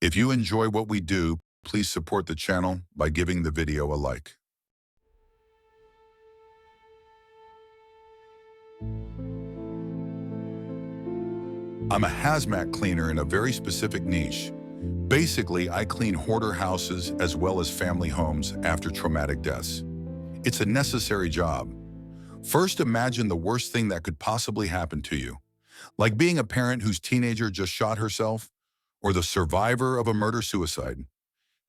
If you enjoy what we do, please support the channel by giving the video a like. I'm a hazmat cleaner in a very specific niche. Basically, I clean hoarder houses as well as family homes after traumatic deaths. It's a necessary job. First, imagine the worst thing that could possibly happen to you, like being a parent whose teenager just shot herself, or the survivor of a murder-suicide.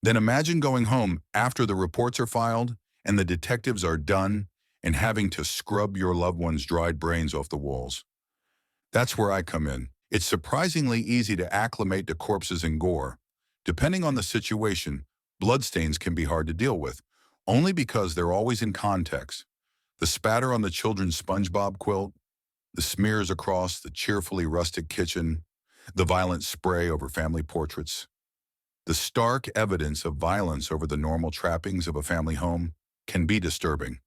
Then imagine going home after the reports are filed and the detectives are done and having to scrub your loved one's dried brains off the walls. That's where I come in. It's surprisingly easy to acclimate to corpses and gore. Depending on the situation, bloodstains can be hard to deal with, only because they're always in context. The spatter on the children's SpongeBob quilt, the smears across the cheerfully rustic kitchen, the violent spray over family portraits. The stark evidence of violence over the normal trappings of a family home can be disturbing.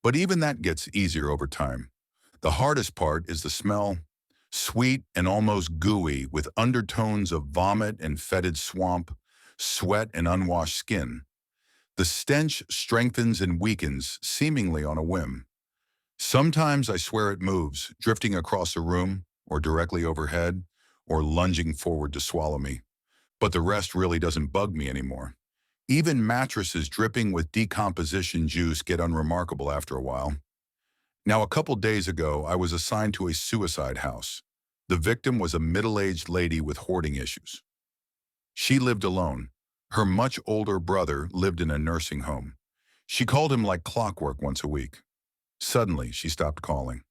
But even that gets easier over time. The hardest part is the smell, sweet and almost gooey, with undertones of vomit and fetid swamp, sweat and unwashed skin. The stench strengthens and weakens, seemingly on a whim. Sometimes I swear it moves, drifting across a room, or directly overhead, or lunging forward to swallow me. But the rest really doesn't bug me anymore. Even mattresses dripping with decomposition juice get unremarkable after a while. Now, a couple days ago, I was assigned to a suicide house. The victim was a middle-aged lady with hoarding issues. She lived alone. Her much older brother lived in a nursing home. She called him like clockwork once a week. Suddenly, she stopped calling.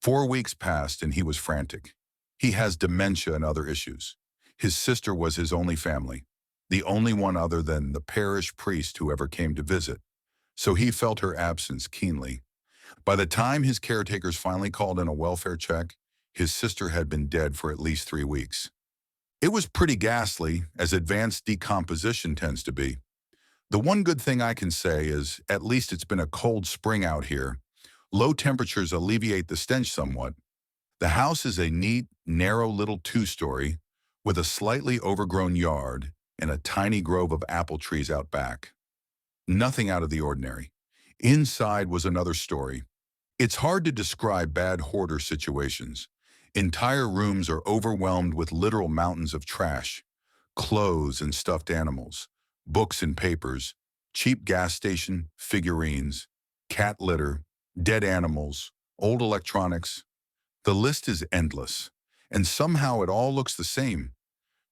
4 weeks passed and he was frantic. He has dementia and other issues. His sister was his only family, the only one other than the parish priest who ever came to visit. So he felt her absence keenly. By the time his caretakers finally called in a welfare check, his sister had been dead for at least 3 weeks. It was pretty ghastly, as advanced decomposition tends to be. The one good thing I can say is, at least it's been a cold spring out here. Low temperatures alleviate the stench somewhat. The house is a neat, narrow little 2-story with a slightly overgrown yard and a tiny grove of apple trees out back. Nothing out of the ordinary. Inside was another story. It's hard to describe bad hoarder situations. Entire rooms are overwhelmed with literal mountains of trash, clothes and stuffed animals, books and papers, cheap gas station figurines, cat litter, dead animals, old electronics. The list is endless, and somehow it all looks the same.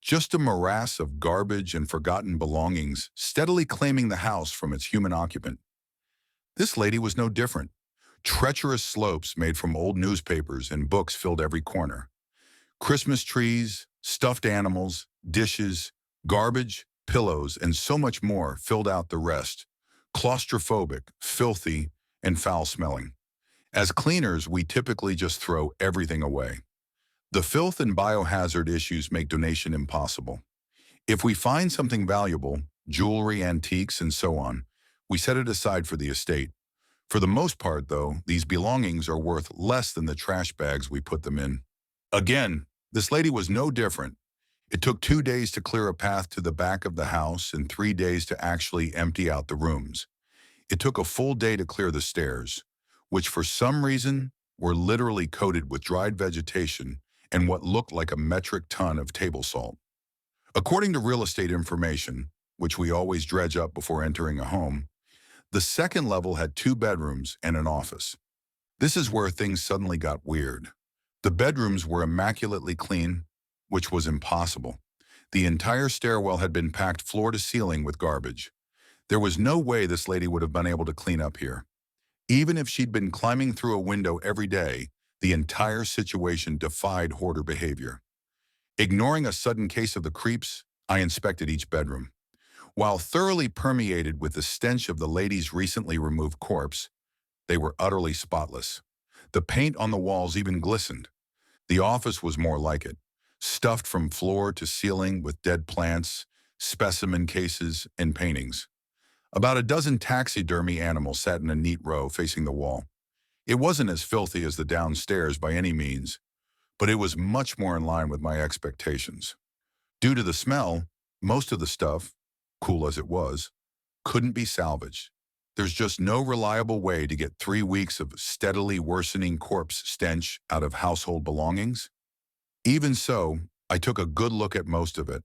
Just a morass of garbage and forgotten belongings steadily claiming the house from its human occupant. This lady was no different. Treacherous slopes made from old newspapers and books filled every corner. Christmas trees, stuffed animals, dishes, garbage, pillows, and so much more filled out the rest. Claustrophobic, filthy, and foul-smelling. As cleaners, we typically just throw everything away. The filth and biohazard issues make donation impossible. If we find something valuable, jewelry, antiques, and so on, we set it aside for the estate. For the most part, though, these belongings are worth less than the trash bags we put them in. Again, this lady was no different. It took 2 days to clear a path to the back of the house and 3 days to actually empty out the rooms. It took a full day to clear the stairs, which for some reason were literally coated with dried vegetation and what looked like a metric ton of table salt. According to real estate information, which we always dredge up before entering a home, the second level had 2 bedrooms and an office. This is where things suddenly got weird. The bedrooms were immaculately clean, which was impossible. The entire stairwell had been packed floor to ceiling with garbage. There was no way this lady would have been able to clean up here. Even if she'd been climbing through a window every day, the entire situation defied hoarder behavior. Ignoring a sudden case of the creeps, I inspected each bedroom. While thoroughly permeated with the stench of the lady's recently removed corpse, they were utterly spotless. The paint on the walls even glistened. The office was more like it, stuffed from floor to ceiling with dead plants, specimen cases, and paintings. About a dozen taxidermy animals sat in a neat row facing the wall. It wasn't as filthy as the downstairs by any means, but it was much more in line with my expectations. Due to the smell, most of the stuff, cool as it was, couldn't be salvaged. There's just no reliable way to get 3 weeks of steadily worsening corpse stench out of household belongings. Even so, I took a good look at most of it.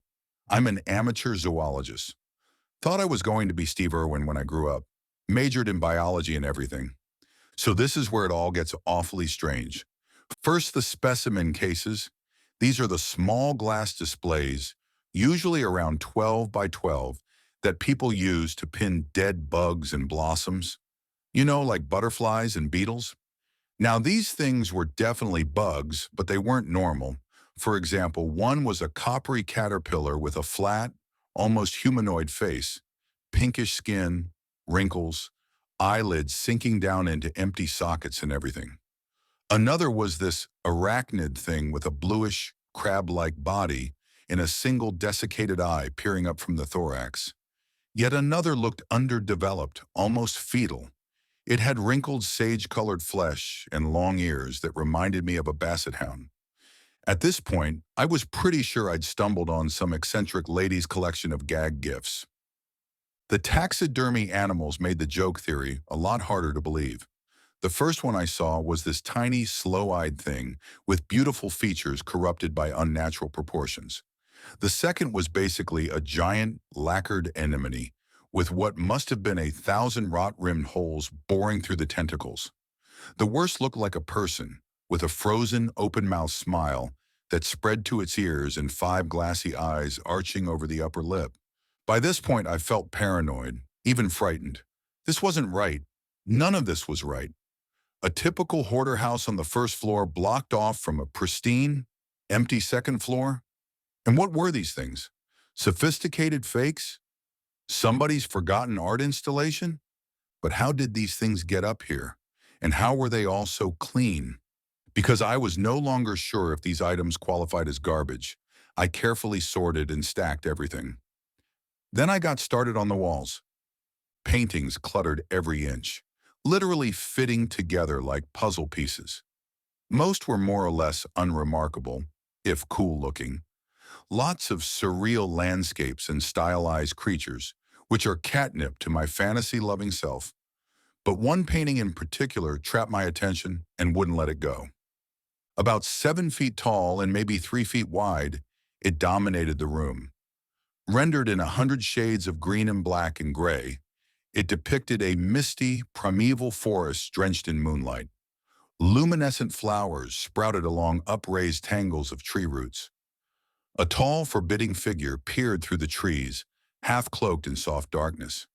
I'm an amateur zoologist. Thought I was going to be Steve Irwin when I grew up. Majored in biology and everything. So this is where it all gets awfully strange. First, the specimen cases. These are the small glass displays, usually around 12 by 12, that people use to pin dead bugs and blossoms. You know, like butterflies and beetles. Now, these things were definitely bugs, but they weren't normal. For example, one was a coppery caterpillar with a flat, almost humanoid face, pinkish skin, wrinkles, eyelids sinking down into empty sockets and everything. Another was this arachnid thing with a bluish, crab-like body and a single desiccated eye peering up from the thorax. Yet another looked underdeveloped, almost fetal. It had wrinkled sage-colored flesh and long ears that reminded me of a basset hound. At this point, I was pretty sure I'd stumbled on some eccentric lady's collection of gag gifts. The taxidermy animals made the joke theory a lot harder to believe. The first one I saw was this tiny, slow-eyed thing with beautiful features corrupted by unnatural proportions. The second was basically a giant, lacquered anemone with what must have been 1,000 rot-rimmed holes boring through the tentacles. The worst looked like a person, with a frozen, open-mouthed smile that spread to its ears and 5 glassy eyes arching over the upper lip. By this point, I felt paranoid, even frightened. This wasn't right. None of this was right. A typical hoarder house on the first floor blocked off from a pristine, empty second floor. And what were these things? Sophisticated fakes? Somebody's forgotten art installation? But how did these things get up here? And how were they all so clean? Because I was no longer sure if these items qualified as garbage, I carefully sorted and stacked everything. Then I got started on the walls. Paintings cluttered every inch, literally fitting together like puzzle pieces. Most were more or less unremarkable, if cool-looking. Lots of surreal landscapes and stylized creatures, which are catnip to my fantasy-loving self. But one painting in particular trapped my attention and wouldn't let it go. About 7 feet tall and maybe 3 feet wide, it dominated the room. Rendered in 100 shades of green and black and gray, it depicted a misty, primeval forest drenched in moonlight. Luminescent flowers sprouted along upraised tangles of tree roots. A tall, forbidding figure peered through the trees, half cloaked in soft darkness.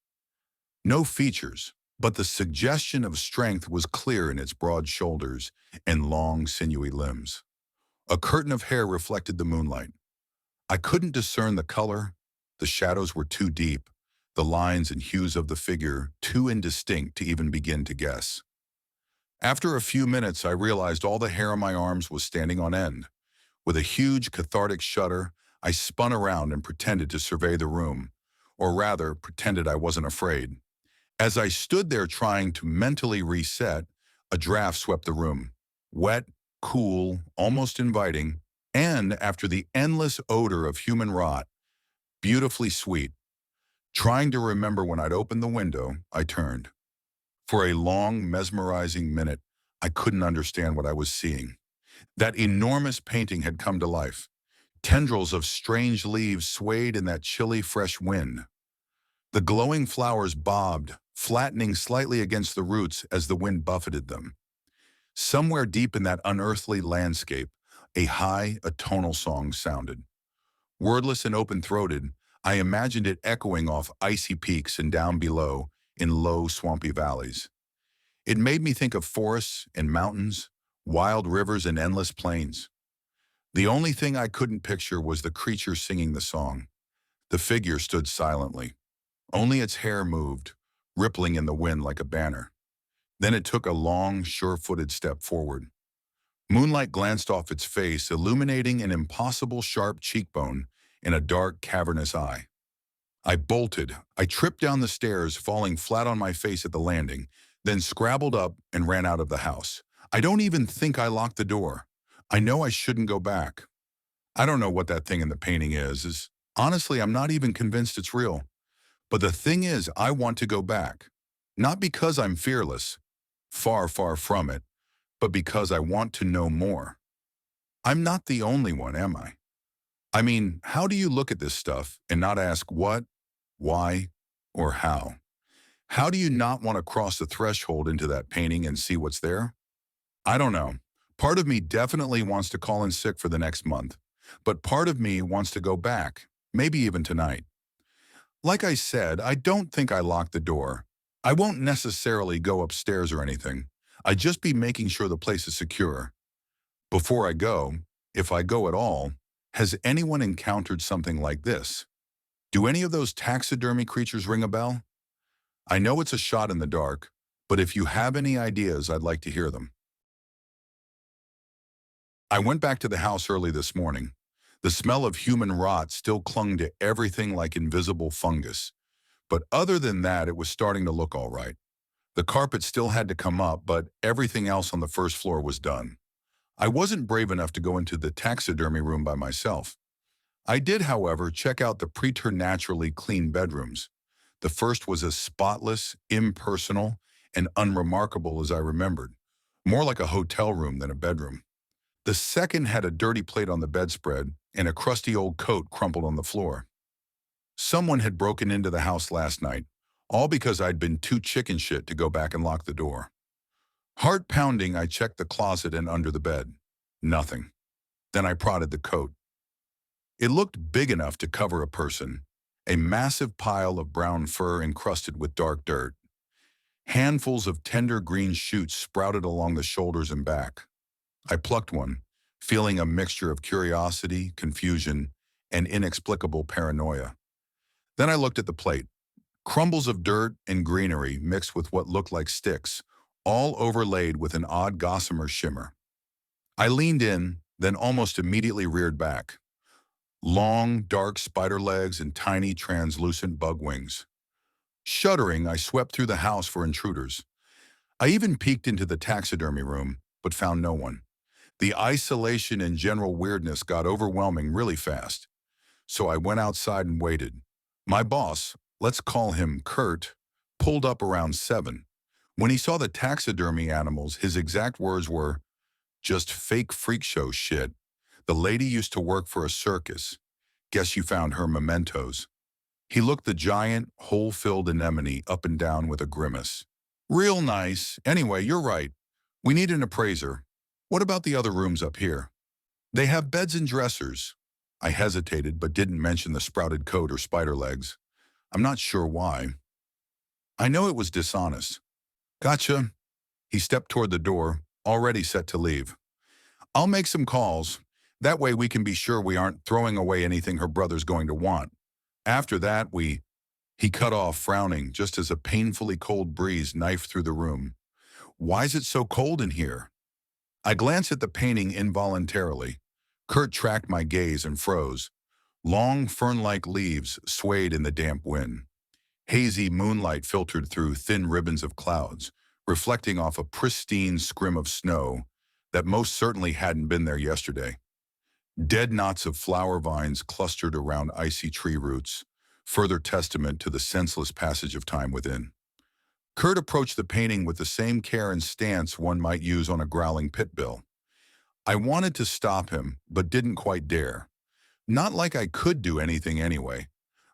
No features, but the suggestion of strength was clear in its broad shoulders and long, sinewy limbs. A curtain of hair reflected the moonlight. I couldn't discern the color. The shadows were too deep, the lines and hues of the figure too indistinct to even begin to guess. After a few minutes, I realized all the hair on my arms was standing on end. With a huge, cathartic shudder, I spun around and pretended to survey the room, or rather, pretended I wasn't afraid. As I stood there trying to mentally reset, a draft swept the room. Wet, cool, almost inviting, and after the endless odor of human rot, beautifully sweet. Trying to remember when I'd opened the window, I turned. For a long, mesmerizing minute, I couldn't understand what I was seeing. That enormous painting had come to life. Tendrils of strange leaves swayed in that chilly, fresh wind. The glowing flowers bobbed, flattening slightly against the roots as the wind buffeted them. Somewhere deep in that unearthly landscape, a high, atonal song sounded. Wordless and open-throated, I imagined it echoing off icy peaks and down below in low, swampy valleys. It made me think of forests and mountains, wild rivers and endless plains. The only thing I couldn't picture was the creature singing the song. The figure stood silently. Only its hair moved, rippling in the wind like a banner. Then it took a long, sure-footed step forward. Moonlight glanced off its face, illuminating an impossible sharp cheekbone and a dark, cavernous eye. I bolted. I tripped down the stairs, falling flat on my face at the landing, then scrabbled up and ran out of the house. I don't even think I locked the door. I know I shouldn't go back. I don't know what that thing in the painting is honestly, I'm not even convinced it's real. But the thing is, I want to go back. Not because I'm fearless, far, far from it, but because I want to know more. I'm not the only one, am I? I mean, how do you look at this stuff and not ask what, why, or how? How do you not want to cross the threshold into that painting and see what's there? I don't know. Part of me definitely wants to call in sick for the next month, but part of me wants to go back, maybe even tonight. Like I said, I don't think I locked the door. I won't necessarily go upstairs or anything. I'd just be making sure the place is secure. Before I go, if I go at all, has anyone encountered something like this? Do any of those taxidermy creatures ring a bell? I know it's a shot in the dark, but if you have any ideas, I'd like to hear them. I went back to the house early this morning. The smell of human rot still clung to everything like invisible fungus. But other than that, it was starting to look all right. The carpet still had to come up, but everything else on the first floor was done. I wasn't brave enough to go into the taxidermy room by myself. I did, however, check out the preternaturally clean bedrooms. The first was as spotless, impersonal, and unremarkable as I remembered, more like a hotel room than a bedroom. The second had a dirty plate on the bedspread and a crusty old coat crumpled on the floor. Someone had broken into the house last night, all because I'd been too chicken shit to go back and lock the door. Heart pounding, I checked the closet and under the bed. Nothing. Then I prodded the coat. It looked big enough to cover a person, a massive pile of brown fur encrusted with dark dirt. Handfuls of tender green shoots sprouted along the shoulders and back. I plucked one, feeling a mixture of curiosity, confusion, and inexplicable paranoia. Then I looked at the plate. Crumbles of dirt and greenery mixed with what looked like sticks, all overlaid with an odd gossamer shimmer. I leaned in, then almost immediately reared back. Long, dark spider legs and tiny, translucent bug wings. Shuddering, I swept through the house for intruders. I even peeked into the taxidermy room, but found no one. The isolation and general weirdness got overwhelming really fast. So I went outside and waited. My boss, let's call him Kurt, pulled up around 7. When he saw the taxidermy animals, his exact words were, "Just fake freak show shit. The lady used to work for a circus. Guess you found her mementos." He looked the giant, hole-filled anemone up and down with a grimace. "Real nice. Anyway, you're right. We need an appraiser. What about the other rooms up here? They have beds and dressers." I hesitated but didn't mention the sprouted coat or spider legs. I'm not sure why. I know it was dishonest. "Gotcha." He stepped toward the door, already set to leave. "I'll make some calls. That way we can be sure we aren't throwing away anything her brother's going to want. After that, He cut off, frowning, just as a painfully cold breeze knifed through the room. "Why's it so cold in here?" I glanced at the painting involuntarily. Kurt tracked my gaze and froze. Long, fern-like leaves swayed in the damp wind. Hazy moonlight filtered through thin ribbons of clouds, reflecting off a pristine scrim of snow that most certainly hadn't been there yesterday. Dead knots of flower vines clustered around icy tree roots, further testament to the senseless passage of time within. Kurt approached the painting with the same care and stance one might use on a growling pit bull. I wanted to stop him, but didn't quite dare. Not like I could do anything anyway.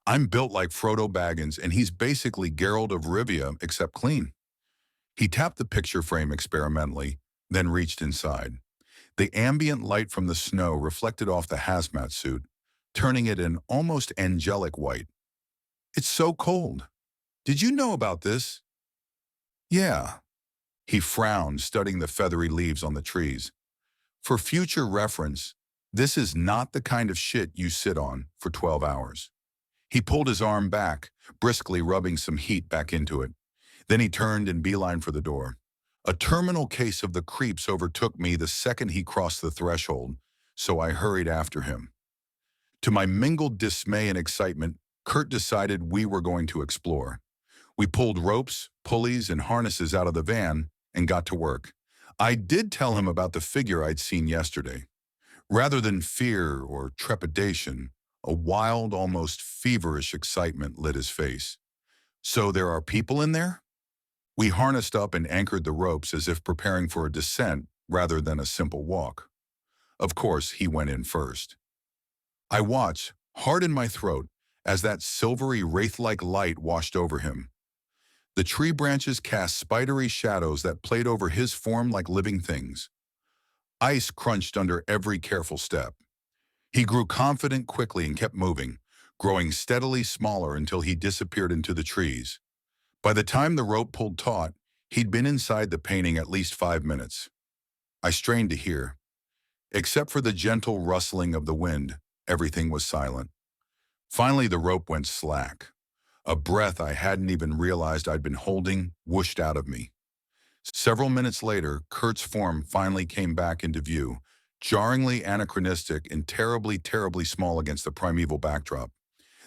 I'm built like Frodo Baggins, and he's basically Geralt of Rivia, except clean. He tapped the picture frame experimentally, then reached inside. The ambient light from the snow reflected off the hazmat suit, turning it an almost angelic white. "It's so cold. Did you know about this?" "Yeah." He frowned, studying the feathery leaves on the trees. "For future reference, this is not the kind of shit you sit on for 12 hours. He pulled his arm back, briskly rubbing some heat back into it. Then he turned and beelined for the door. A terminal case of the creeps overtook me the second he crossed the threshold, so I hurried after him. To my mingled dismay and excitement, Kurt decided we were going to explore. We pulled ropes, pulleys, and harnesses out of the van and got to work. I did tell him about the figure I'd seen yesterday. Rather than fear or trepidation, a wild, almost feverish excitement lit his face. So there are people in there? We harnessed up and anchored the ropes as if preparing for a descent rather than a simple walk. Of course, he went in first. I watched, heart in my throat, as that silvery wraith-like light washed over him. The tree branches cast spidery shadows that played over his form like living things. Ice crunched under every careful step. He grew confident quickly and kept moving, growing steadily smaller until he disappeared into the trees. By the time the rope pulled taut, he'd been inside the painting at least 5 minutes. I strained to hear. Except for the gentle rustling of the wind, everything was silent. Finally, the rope went slack. A breath I hadn't even realized I'd been holding whooshed out of me. Several minutes later, Kurt's form finally came back into view, jarringly anachronistic and terribly, terribly small against the primeval backdrop.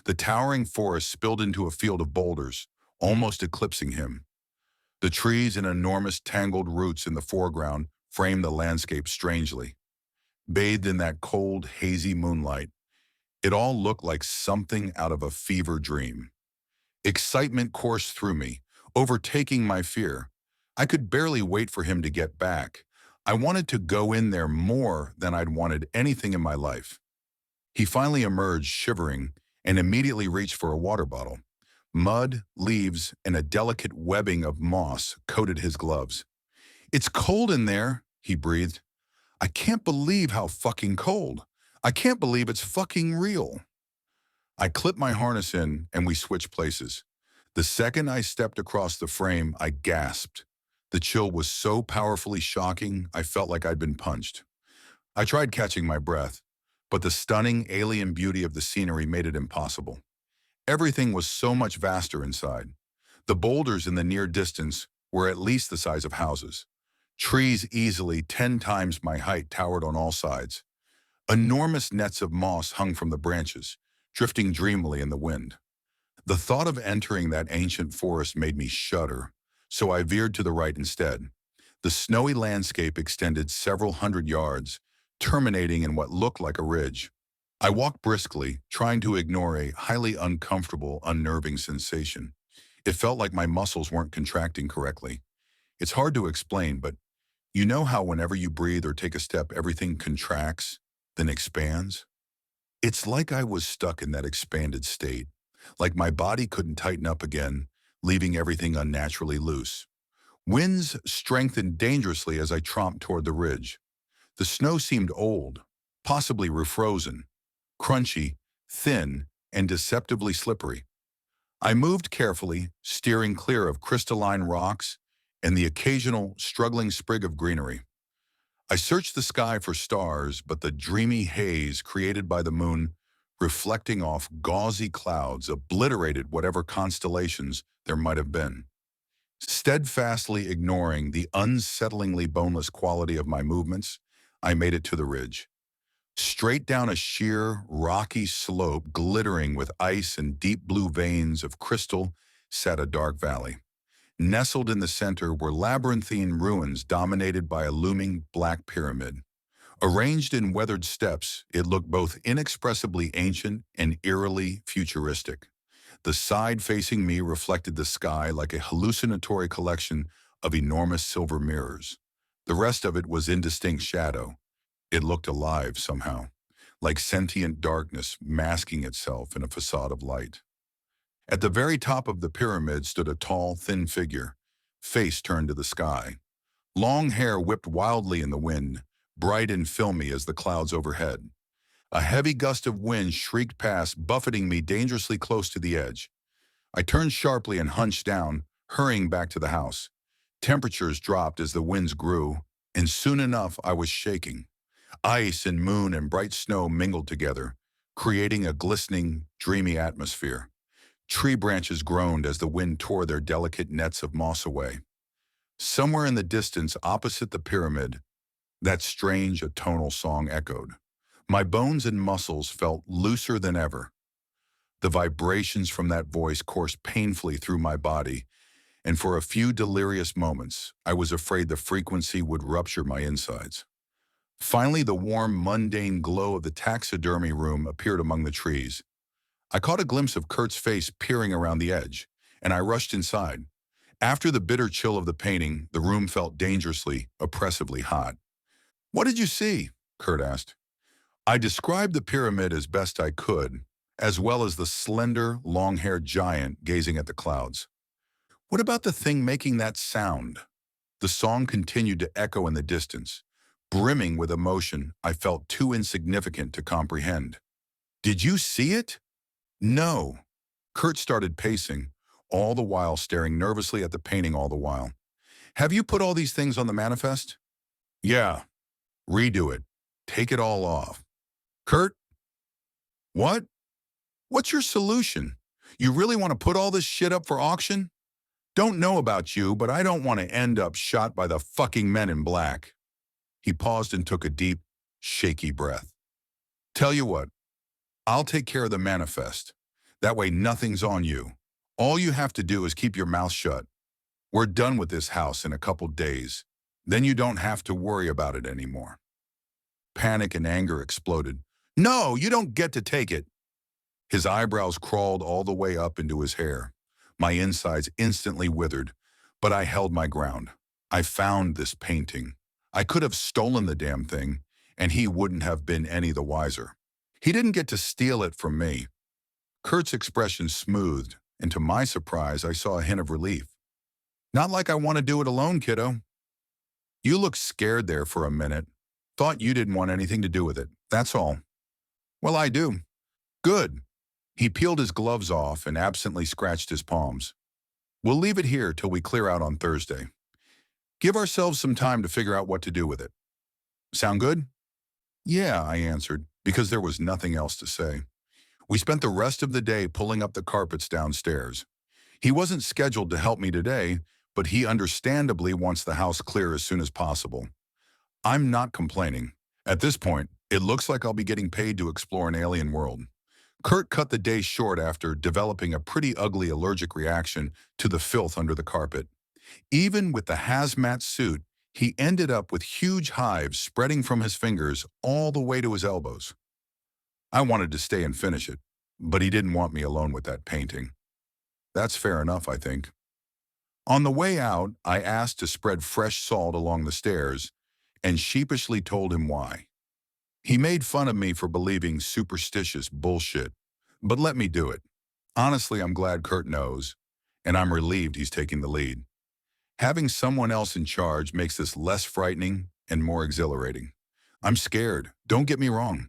The towering forest spilled into a field of boulders, almost eclipsing him. The trees and enormous tangled roots in the foreground framed the landscape strangely. Bathed in that cold, hazy moonlight, it all looked like something out of a fever dream. Excitement coursed through me, overtaking my fear. I could barely wait for him to get back. I wanted to go in there more than I'd wanted anything in my life. He finally emerged, shivering, and immediately reached for a water bottle. Mud, leaves, and a delicate webbing of moss coated his gloves. "It's cold in there," he breathed. "I can't believe how fucking cold. I can't believe it's fucking real." I clipped my harness in and we switched places. The second I stepped across the frame, I gasped. The chill was so powerfully shocking, I felt like I'd been punched. I tried catching my breath, but the stunning alien beauty of the scenery made it impossible. Everything was so much vaster inside. The boulders in the near distance were at least the size of houses. Trees easily 10 times my height towered on all sides. Enormous nets of moss hung from the branches, drifting dreamily in the wind. The thought of entering that ancient forest made me shudder, so I veered to the right instead. The snowy landscape extended several hundred yards, terminating in what looked like a ridge. I walked briskly, trying to ignore a highly uncomfortable, unnerving sensation. It felt like my muscles weren't contracting correctly. It's hard to explain, but you know how whenever you breathe or take a step, everything contracts, then expands? It's like I was stuck in that expanded state, like my body couldn't tighten up again, leaving everything unnaturally loose. Winds strengthened dangerously as I tromped toward the ridge. The snow seemed old, possibly refrozen, crunchy, thin, and deceptively slippery. I moved carefully, steering clear of crystalline rocks and the occasional struggling sprig of greenery. I searched the sky for stars, but the dreamy haze created by the moon, reflecting off gauzy clouds, obliterated whatever constellations there might have been. Steadfastly ignoring the unsettlingly boneless quality of my movements, I made it to the ridge. Straight down a sheer, rocky slope glittering with ice and deep blue veins of crystal sat a dark valley. Nestled in the center were labyrinthine ruins dominated by a looming black pyramid. Arranged in weathered steps, it looked both inexpressibly ancient and eerily futuristic. The side facing me reflected the sky like a hallucinatory collection of enormous silver mirrors. The rest of it was indistinct shadow. It looked alive somehow, like sentient darkness masking itself in a facade of light. At the very top of the pyramid stood a tall, thin figure, face turned to the sky. Long hair whipped wildly in the wind, bright and filmy as the clouds overhead. A heavy gust of wind shrieked past, buffeting me dangerously close to the edge. I turned sharply and hunched down, hurrying back to the house. Temperatures dropped as the winds grew, and soon enough I was shaking. Ice and moon and bright snow mingled together, creating a glistening, dreamy atmosphere. Tree branches groaned as the wind tore their delicate nets of moss away. Somewhere in the distance, opposite the pyramid, that strange atonal song echoed. My bones and muscles felt looser than ever. The vibrations from that voice coursed painfully through my body, and for a few delirious moments, I was afraid the frequency would rupture my insides. Finally, the warm, mundane glow of the taxidermy room appeared among the trees. I caught a glimpse of Kurt's face peering around the edge, and I rushed inside. After the bitter chill of the painting, the room felt dangerously, oppressively hot. "What did you see?" Kurt asked. I described the pyramid as best I could, as well as the slender, long-haired giant gazing at the clouds. "What about the thing making that sound?" The song continued to echo in the distance, brimming with emotion I felt too insignificant to comprehend. "Did you see it?" "No." Kurt started pacing, all the while staring nervously at the painting all the while. "Have you put all these things on the manifest?" "Yeah." "Redo it. Take it all off." "Kurt, what? What's your solution? You really want to put all this shit up for auction?" "Don't know about you, but I don't want to end up shot by the fucking men in black." He paused and took a deep, shaky breath. "Tell you what, I'll take care of the manifest. That way nothing's on you. All you have to do is keep your mouth shut. We're done with this house in a couple days. Then you don't have to worry about it anymore." Panic and anger exploded. "No, you don't get to take it." His eyebrows crawled all the way up into his hair. My insides instantly withered, but I held my ground. I found this painting. I could have stolen the damn thing, and he wouldn't have been any the wiser. He didn't get to steal it from me. Kurt's expression smoothed, and to my surprise, I saw a hint of relief. "Not like I want to do it alone, kiddo." "You looked scared there for a minute. Thought you didn't want anything to do with it. That's all." "Well, I do." "Good." He peeled his gloves off and absently scratched his palms. "We'll leave it here till we clear out on Thursday. Give ourselves some time to figure out what to do with it. Sound good?" "Yeah," I answered, because there was nothing else to say. We spent the rest of the day pulling up the carpets downstairs. He wasn't scheduled to help me today, but he understandably wants the house clear as soon as possible. I'm not complaining. At this point, it looks like I'll be getting paid to explore an alien world. Kurt cut the day short after developing a pretty ugly allergic reaction to the filth under the carpet. Even with the hazmat suit, he ended up with huge hives spreading from his fingers all the way to his elbows. I wanted to stay and finish it, but he didn't want me alone with that painting. That's fair enough, I think. On the way out, I asked to spread fresh salt along the stairs and sheepishly told him why. He made fun of me for believing superstitious bullshit, but let me do it. Honestly, I'm glad Kurt knows, and I'm relieved he's taking the lead. Having someone else in charge makes this less frightening and more exhilarating. I'm scared, don't get me wrong,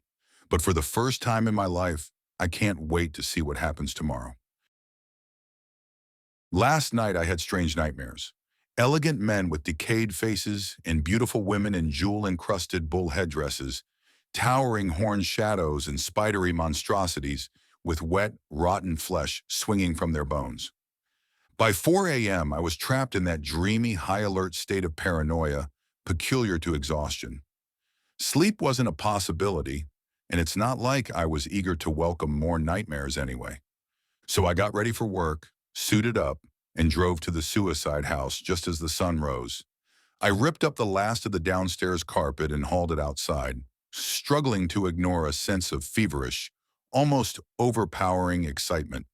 but for the first time in my life, I can't wait to see what happens tomorrow. Last night I had strange nightmares. Elegant men with decayed faces and beautiful women in jewel-encrusted bull headdresses, towering horned shadows and spidery monstrosities with wet, rotten flesh swinging from their bones. By 4 a.m., I was trapped in that dreamy, high-alert state of paranoia peculiar to exhaustion. Sleep wasn't a possibility, and it's not like I was eager to welcome more nightmares anyway. So I got ready for work, suited up, and drove to the suicide house just as the sun rose. I ripped up the last of the downstairs carpet and hauled it outside, struggling to ignore a sense of feverish, almost overpowering excitement.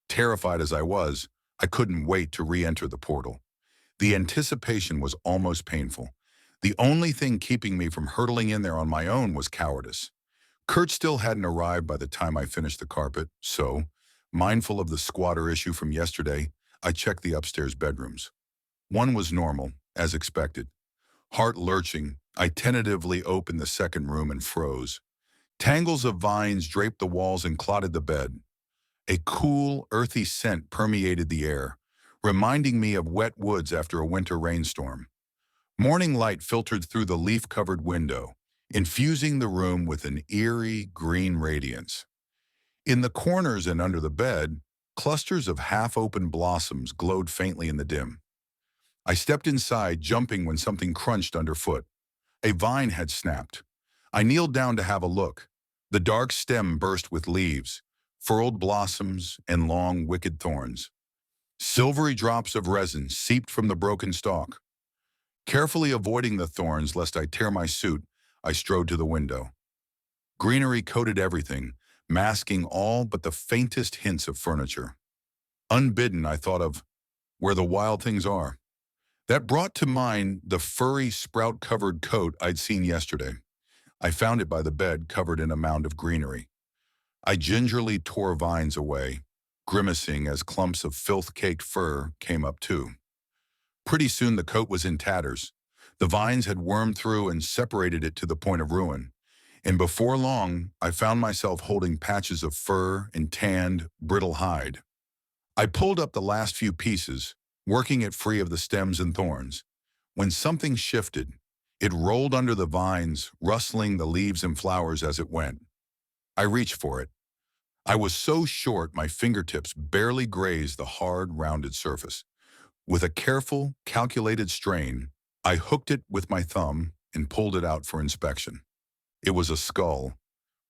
Terrified as I was, I couldn't wait to re-enter the portal. The anticipation was almost painful. The only thing keeping me from hurtling in there on my own was cowardice. Kurt still hadn't arrived by the time I finished the carpet, so, mindful of the squatter issue from yesterday, I checked the upstairs bedrooms. One was normal, as expected. Heart lurching, I tentatively opened the second room and froze. Tangles of vines draped the walls and clotted the bed. A cool, earthy scent permeated the air, reminding me of wet woods after a winter rainstorm. Morning light filtered through the leaf-covered window, infusing the room with an eerie green radiance. In the corners and under the bed, clusters of half-open blossoms glowed faintly in the dim. I stepped inside, jumping when something crunched underfoot. A vine had snapped. I kneeled down to have a look. The dark stem burst with leaves, furled blossoms, and long, wicked thorns. Silvery drops of resin seeped from the broken stalk. Carefully avoiding the thorns lest I tear my suit, I strode to the window. Greenery coated everything, masking all but the faintest hints of furniture. Unbidden, I thought of where the wild things are. That brought to mind the furry, sprout-covered coat I'd seen yesterday. I found it by the bed, covered in a mound of greenery. I gingerly tore vines away, grimacing as clumps of filth-caked fur came up too. Pretty soon the coat was in tatters. The vines had wormed through and separated it to the point of ruin. And before long, I found myself holding patches of fur and tanned, brittle hide. I pulled up the last few pieces, working it free of the stems and thorns. When something shifted, it rolled under the vines, rustling the leaves and flowers as it went. I reached for it. I was so short my fingertips barely grazed the hard, rounded surface. With a careful, calculated strain, I hooked it with my thumb and pulled it out for inspection. It was a skull,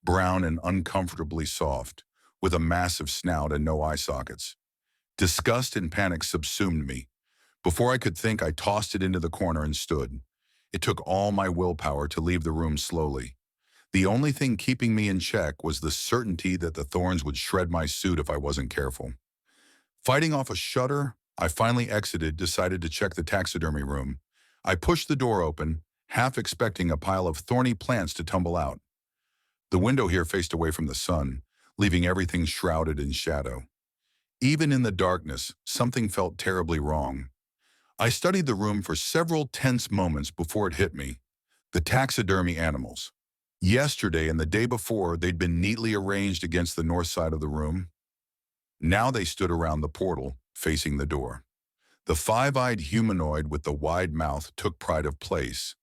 brown and uncomfortably soft, with a massive snout and no eye sockets. Disgust and panic subsumed me. Before I could think, I tossed it into the corner and stood. It took all my willpower to leave the room slowly. The only thing keeping me in check was the certainty that the thorns would shred my suit if I wasn't careful. Fighting off a shudder, I finally exited, decided to check the taxidermy room. I pushed the door open, half expecting a pile of thorny plants to tumble out. The window here faced away from the sun, leaving everything shrouded in shadow. Even in the darkness, something felt terribly wrong. I studied the room for several tense moments before it hit me. The taxidermy animals. Yesterday and the day before, they'd been neatly arranged against the north side of the room. Now they stood around the portal, facing the door. The five-eyed humanoid with the wide mouth took pride of place,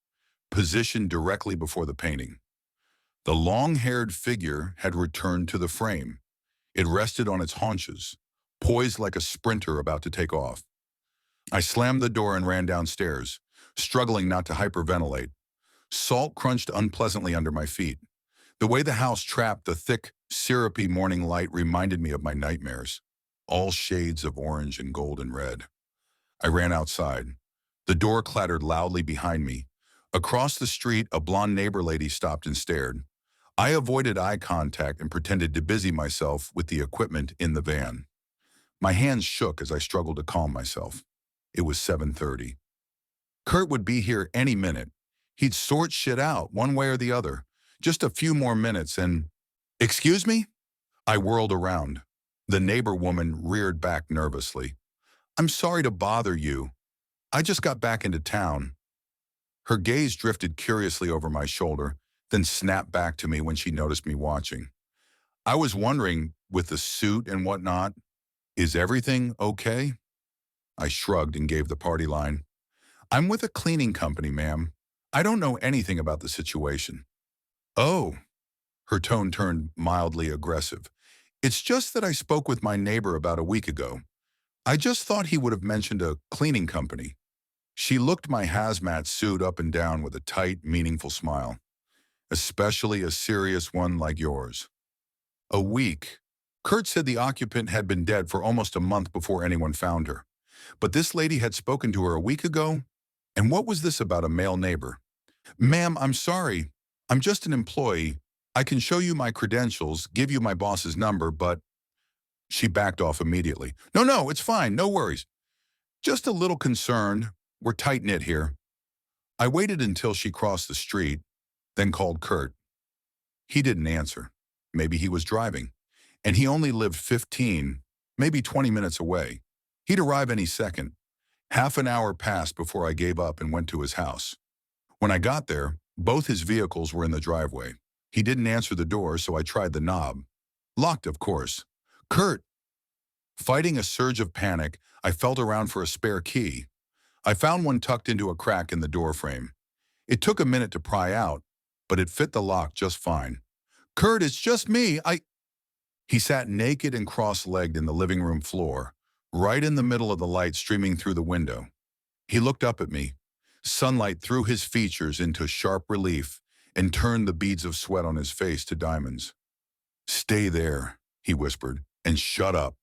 positioned directly before the painting. The long-haired figure had returned to the frame. It rested on its haunches, poised like a sprinter about to take off. I slammed the door and ran downstairs, struggling not to hyperventilate. Salt crunched unpleasantly under my feet. The way the house trapped the thick, syrupy morning light reminded me of my nightmares, all shades of orange and gold and red. I ran outside. The door clattered loudly behind me. Across the street, a blonde neighbor lady stopped and stared. I avoided eye contact and pretended to busy myself with the equipment in the van. My hands shook as I struggled to calm myself. It was 7:30. Kurt would be here any minute. He'd sort shit out one way or the other. Just a few more minutes and... "Excuse me?" I whirled around. The neighbor woman reared back nervously. "I'm sorry to bother you. I just got back into town." Her gaze drifted curiously over my shoulder, then snapped back to me when she noticed me watching. I was wondering, with the suit and whatnot, is everything okay? I shrugged and gave the party line. "I'm with a cleaning company, ma'am. I don't know anything about the situation." "Oh." Her tone turned mildly aggressive. "It's just that I spoke with my neighbor about a week ago. I just thought he would have mentioned a cleaning company." She looked my hazmat suit up and down with a tight, meaningful smile. "Especially a serious one like yours." A week. Kurt said the occupant had been dead for almost a month before anyone found her. But this lady had spoken to her a week ago? And what was this about a male neighbor? "Ma'am, I'm sorry. I'm just an employee. I can show you my credentials, give you my boss's number, but..." She backed off immediately. No, it's fine. No worries. Just a little concerned. We're tight-knit here." I waited until she crossed the street, then called Kurt. He didn't answer. Maybe he was driving. And he only lived 15, maybe 20 minutes away. He'd arrive any second. Half an hour passed before I gave up and went to his house. When I got there, both his vehicles were in the driveway. He didn't answer the door, so I tried the knob. Locked, of course. "Kurt!" Fighting a surge of panic, I felt around for a spare key. I found one tucked into a crack in the door frame. It took a minute to pry out, but it fit the lock just fine. "Kurt, it's just me. He sat naked and cross-legged in the living room floor, right in the middle of the light streaming through the window. He looked up at me. Sunlight threw his features into sharp relief and turned the beads of sweat on his face to diamonds. "Stay there," he whispered, "and shut up."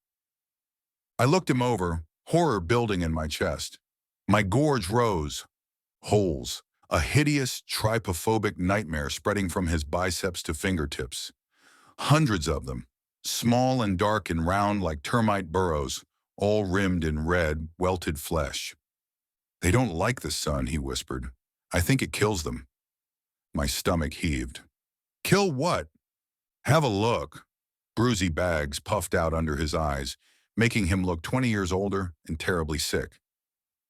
I looked him over, horror building in my chest. My gorge rose. Holes. a hideous, trypophobic nightmare spreading from his biceps to fingertips. Hundreds of them, small and dark and round like termite burrows, all rimmed in red, welted flesh. "They don't like the sun," he whispered. "I think it kills them." My stomach heaved. "Kill what?" "Have a look." Bruisey bags puffed out under his eyes, making him look 20 years older and terribly sick.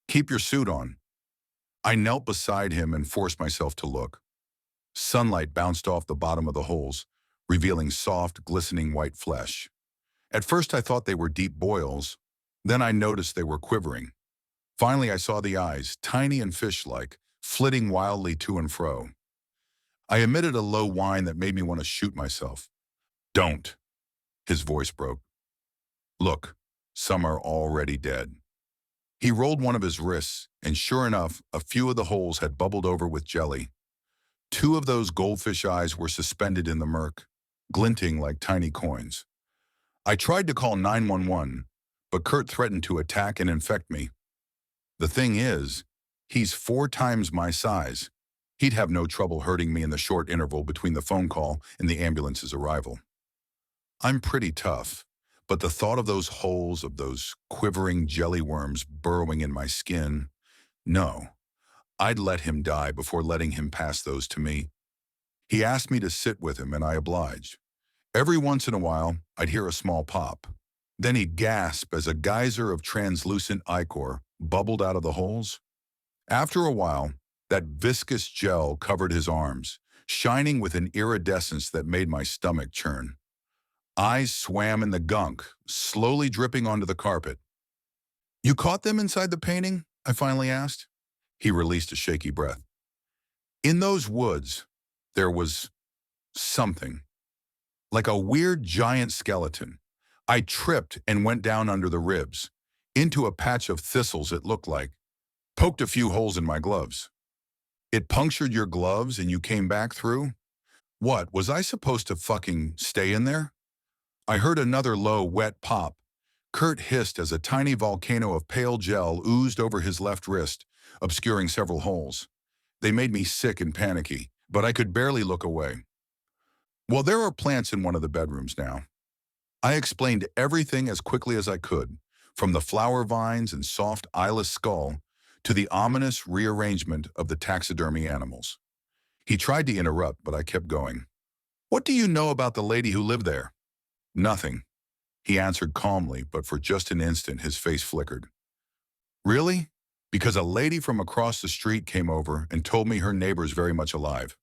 "Keep your suit on." I knelt beside him and forced myself to look. Sunlight bounced off the bottom of the holes, revealing soft, glistening white flesh. At first I thought they were deep boils. Then I noticed they were quivering. Finally I saw the eyes, tiny and fish-like, flitting wildly to and fro. I emitted a low whine that made me want to shoot myself. "Don't." His voice broke. "Look, some are already dead." He rolled one of his wrists, and sure enough, a few of the holes had bubbled over with jelly. Two of those goldfish eyes were suspended in the murk, glinting like tiny coins. I tried to call 911, but Kurt threatened to attack and infect me. The thing is, he's 4 times my size. He'd have no trouble hurting me in the short interval between the phone call and the ambulance's arrival. I'm pretty tough, but the thought of those holes, of those quivering jelly worms burrowing in my skin, no. I'd let him die before letting him pass those to me. He asked me to sit with him, and I obliged. Every once in a while, I'd hear a small pop. Then he'd gasp as a geyser of translucent ichor bubbled out of the holes. After a while, that viscous gel covered his arms, shining with an iridescence that made my stomach churn. Eyes swam in the gunk, slowly dripping onto the carpet. "You caught them inside the painting?" I finally asked. He released a shaky breath. "In those woods, there was something, like a weird giant skeleton. I tripped and went down under the ribs, into a patch of thistles it looked like. Poked a few holes in my gloves." "It punctured your gloves and you came back through? What, was I supposed to fucking stay in there?" I heard another low, wet pop. Kurt hissed as a tiny volcano of pale gel oozed over his left wrist, obscuring several holes. They made me sick and panicky, but I could barely look away. "Well, there are plants in one of the bedrooms now." I explained everything as quickly as I could, from the flower vines and soft eyeless skull to the ominous rearrangement of the taxidermy animals. He tried to interrupt, but I kept going. "What do you know about the lady who lived there?" "Nothing," he answered calmly, but for just an instant his face flickered. "Really? Because a lady from across the street came over and told me her neighbor's very much alive."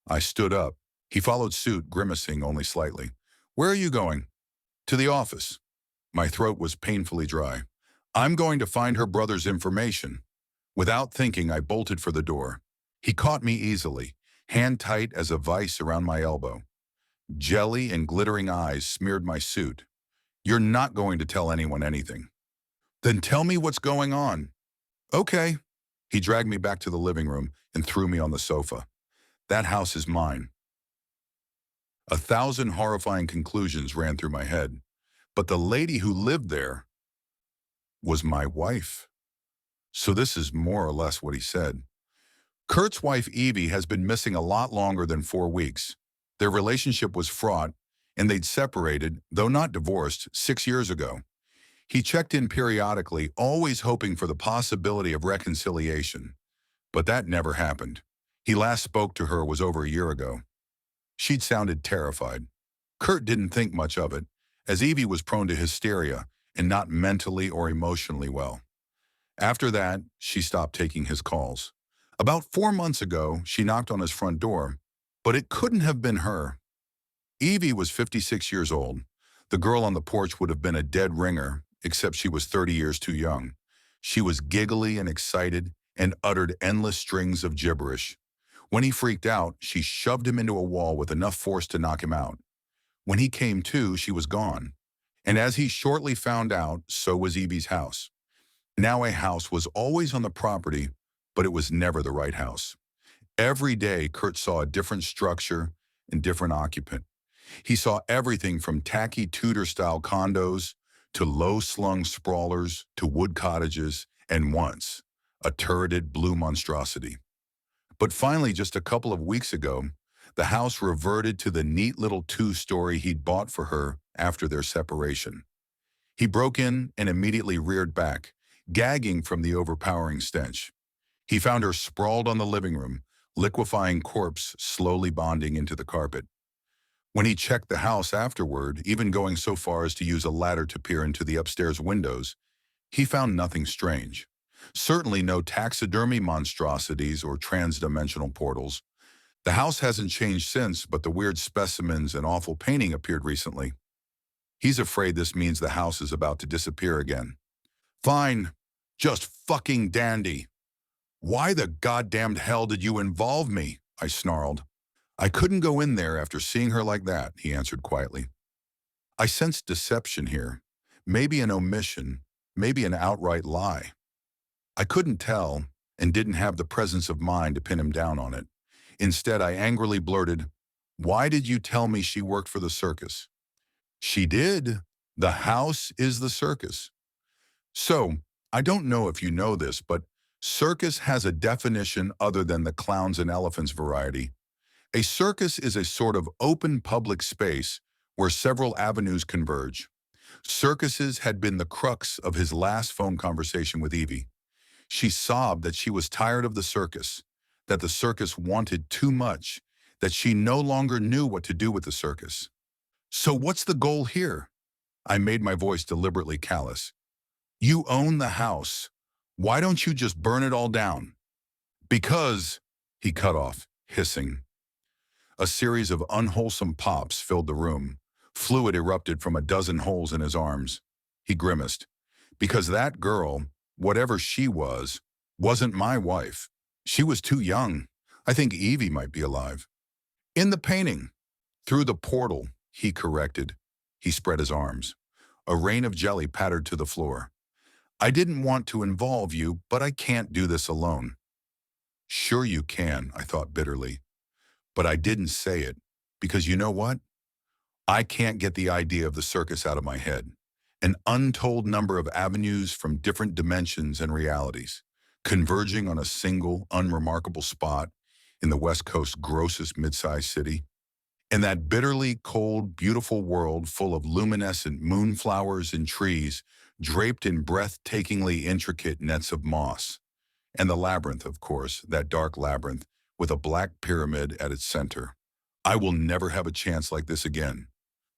I stood up. He followed suit, grimacing only slightly. "Where are you going?" "To the office." My throat was painfully dry. "I'm going to find her brother's information." Without thinking, I bolted for the door. He caught me easily, hand tight as a vice around my elbow. Jelly and glittering eyes smeared my suit. "You're not going to tell anyone anything." "Then tell me what's going on." "Okay." He dragged me back to the living room and threw me on the sofa. "That house is mine." 1,000 horrifying conclusions ran through my head. But the lady who lived there was my wife. So this is more or less what he said. Kurt's wife Evie has been missing a lot longer than 4 weeks. Their relationship was fraught, and they'd separated, though not divorced, 6 years ago. He checked in periodically, always hoping for the possibility of reconciliation. But that never happened. He last spoke to her was over a year ago. She'd sounded terrified. Kurt didn't think much of it, as Evie was prone to hysteria and not mentally or emotionally well. After that, she stopped taking his calls. About 4 months ago, she knocked on his front door, but it couldn't have been her. Evie was 56 years old. The girl on the porch would have been a dead ringer, except she was 30 years too young. She was giggly and excited and uttered endless strings of gibberish. When he freaked out, she shoved him into a wall with enough force to knock him out. When he came to, she was gone. And as he shortly found out, so was Evie's house. Now a house was always on the property, but it was never the right house. Every day, Kurt saw a different structure and different occupant. He saw everything from tacky Tudor-style condos to low-slung sprawlers to wood cottages, and once, a turreted blue monstrosity. But finally, just a couple of weeks ago, the house reverted to the neat little two-story he'd bought for her after their separation. He broke in and immediately reared back, gagging from the overpowering stench. He found her sprawled on the living room, liquefying corpse slowly bonding into the carpet. When he checked the house afterward, even going so far as to use a ladder to peer into the upstairs windows, he found nothing strange. Certainly no taxidermy monstrosities or trans-dimensional portals. The house hasn't changed since, but the weird specimens and awful painting appeared recently. He's afraid this means the house is about to disappear again. Fine. Just fucking dandy. Why the goddamned hell did you involve me? I snarled. I couldn't go in there after seeing her like that, he answered quietly. I sensed deception here. Maybe an omission, maybe an outright lie. I couldn't tell and didn't have the presence of mind to pin him down on it. Instead, I angrily blurted, "Why did you tell me she worked for the circus?" She did. The house is the circus. So, I don't know if you know this, but circus has a definition other than the clowns and elephants variety. A circus is a sort of open public space where several avenues converge. Circuses had been the crux of his last phone conversation with Evie. She sobbed that she was tired of the circus, that the circus wanted too much, that she no longer knew what to do with the circus. So what's the goal here? I made my voice deliberately callous. You own the house. Why don't you just burn it all down? Because, he cut off, hissing. A series of unwholesome pops filled the room. Fluid erupted from a dozen holes in his arms. He grimaced. Because that girl, whatever she was, wasn't my wife. She was too young. I think Evie might be alive. In the painting. Through the portal, he corrected. He spread his arms. A rain of jelly pattered to the floor. I didn't want to involve you, but I can't do this alone. Sure you can, I thought bitterly. But I didn't say it, because you know what? I can't get the idea of the circus out of my head. An untold number of avenues from different dimensions and realities, converging on a single, unremarkable spot in the West Coast's grossest mid-sized city. In that bitterly cold, beautiful world full of luminescent moonflowers and trees draped in breathtakingly intricate nets of moss. And the labyrinth, of course, that dark labyrinth with a black pyramid at its center. I will never have a chance like this again.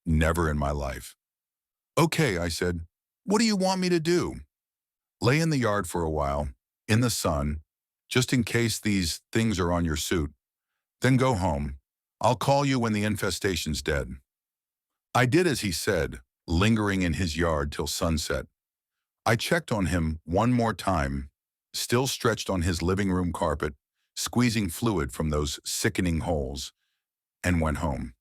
Never in my life. Okay, I said. What do you want me to do? Lay in the yard for a while, in the sun, just in case these things are on your suit. Then go home. I'll call you when the infestation's dead. I did as he said, lingering in his yard till sunset. I checked on him one more time, still stretched on his living room carpet, squeezing fluid from those sickening holes, and went home.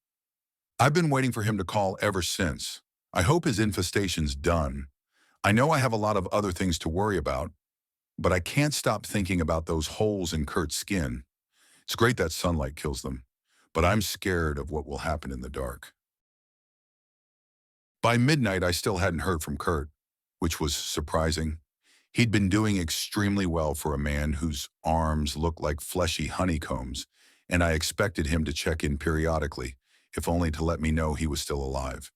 I've been waiting for him to call ever since. I hope his infestation's done. I know I have a lot of other things to worry about, but I can't stop thinking about those holes in Kurt's skin. It's great that sunlight kills them, but I'm scared of what will happen in the dark. By midnight, I still hadn't heard from Kurt, which was surprising. He'd been doing extremely well for a man whose arms looked like fleshy honeycombs, and I expected him to check in periodically, if only to let me know he was still alive.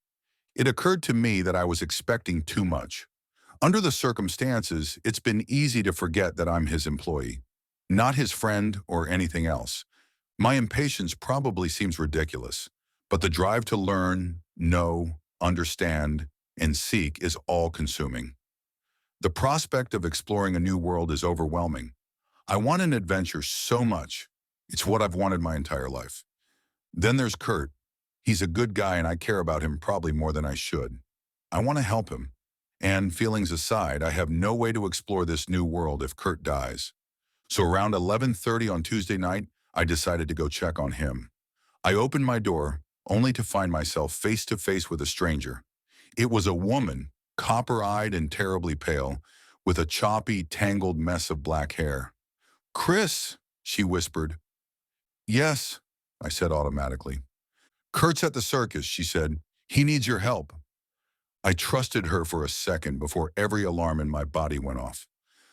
It occurred to me that I was expecting too much. Under the circumstances, it's been easy to forget that I'm his employee, not his friend or anything else. My impatience probably seems ridiculous, but the drive to learn, know, understand, and seek is all-consuming. The prospect of exploring a new world is overwhelming. I want an adventure so much. It's what I've wanted my entire life. Then there's Kurt. He's a good guy and I care about him probably more than I should. I want to help him. And feelings aside, I have no way to explore this new world if Kurt dies. So around 11:30 on Tuesday night, I decided to go check on him. I opened my door, only to find myself face to face with a stranger. It was a woman, copper-eyed and terribly pale, with a choppy, tangled mess of black hair. "Chris," she whispered. "Yes," I said automatically. "Kurt's at the circus," she said. "He needs your help." I trusted her for a second before every alarm in my body went off.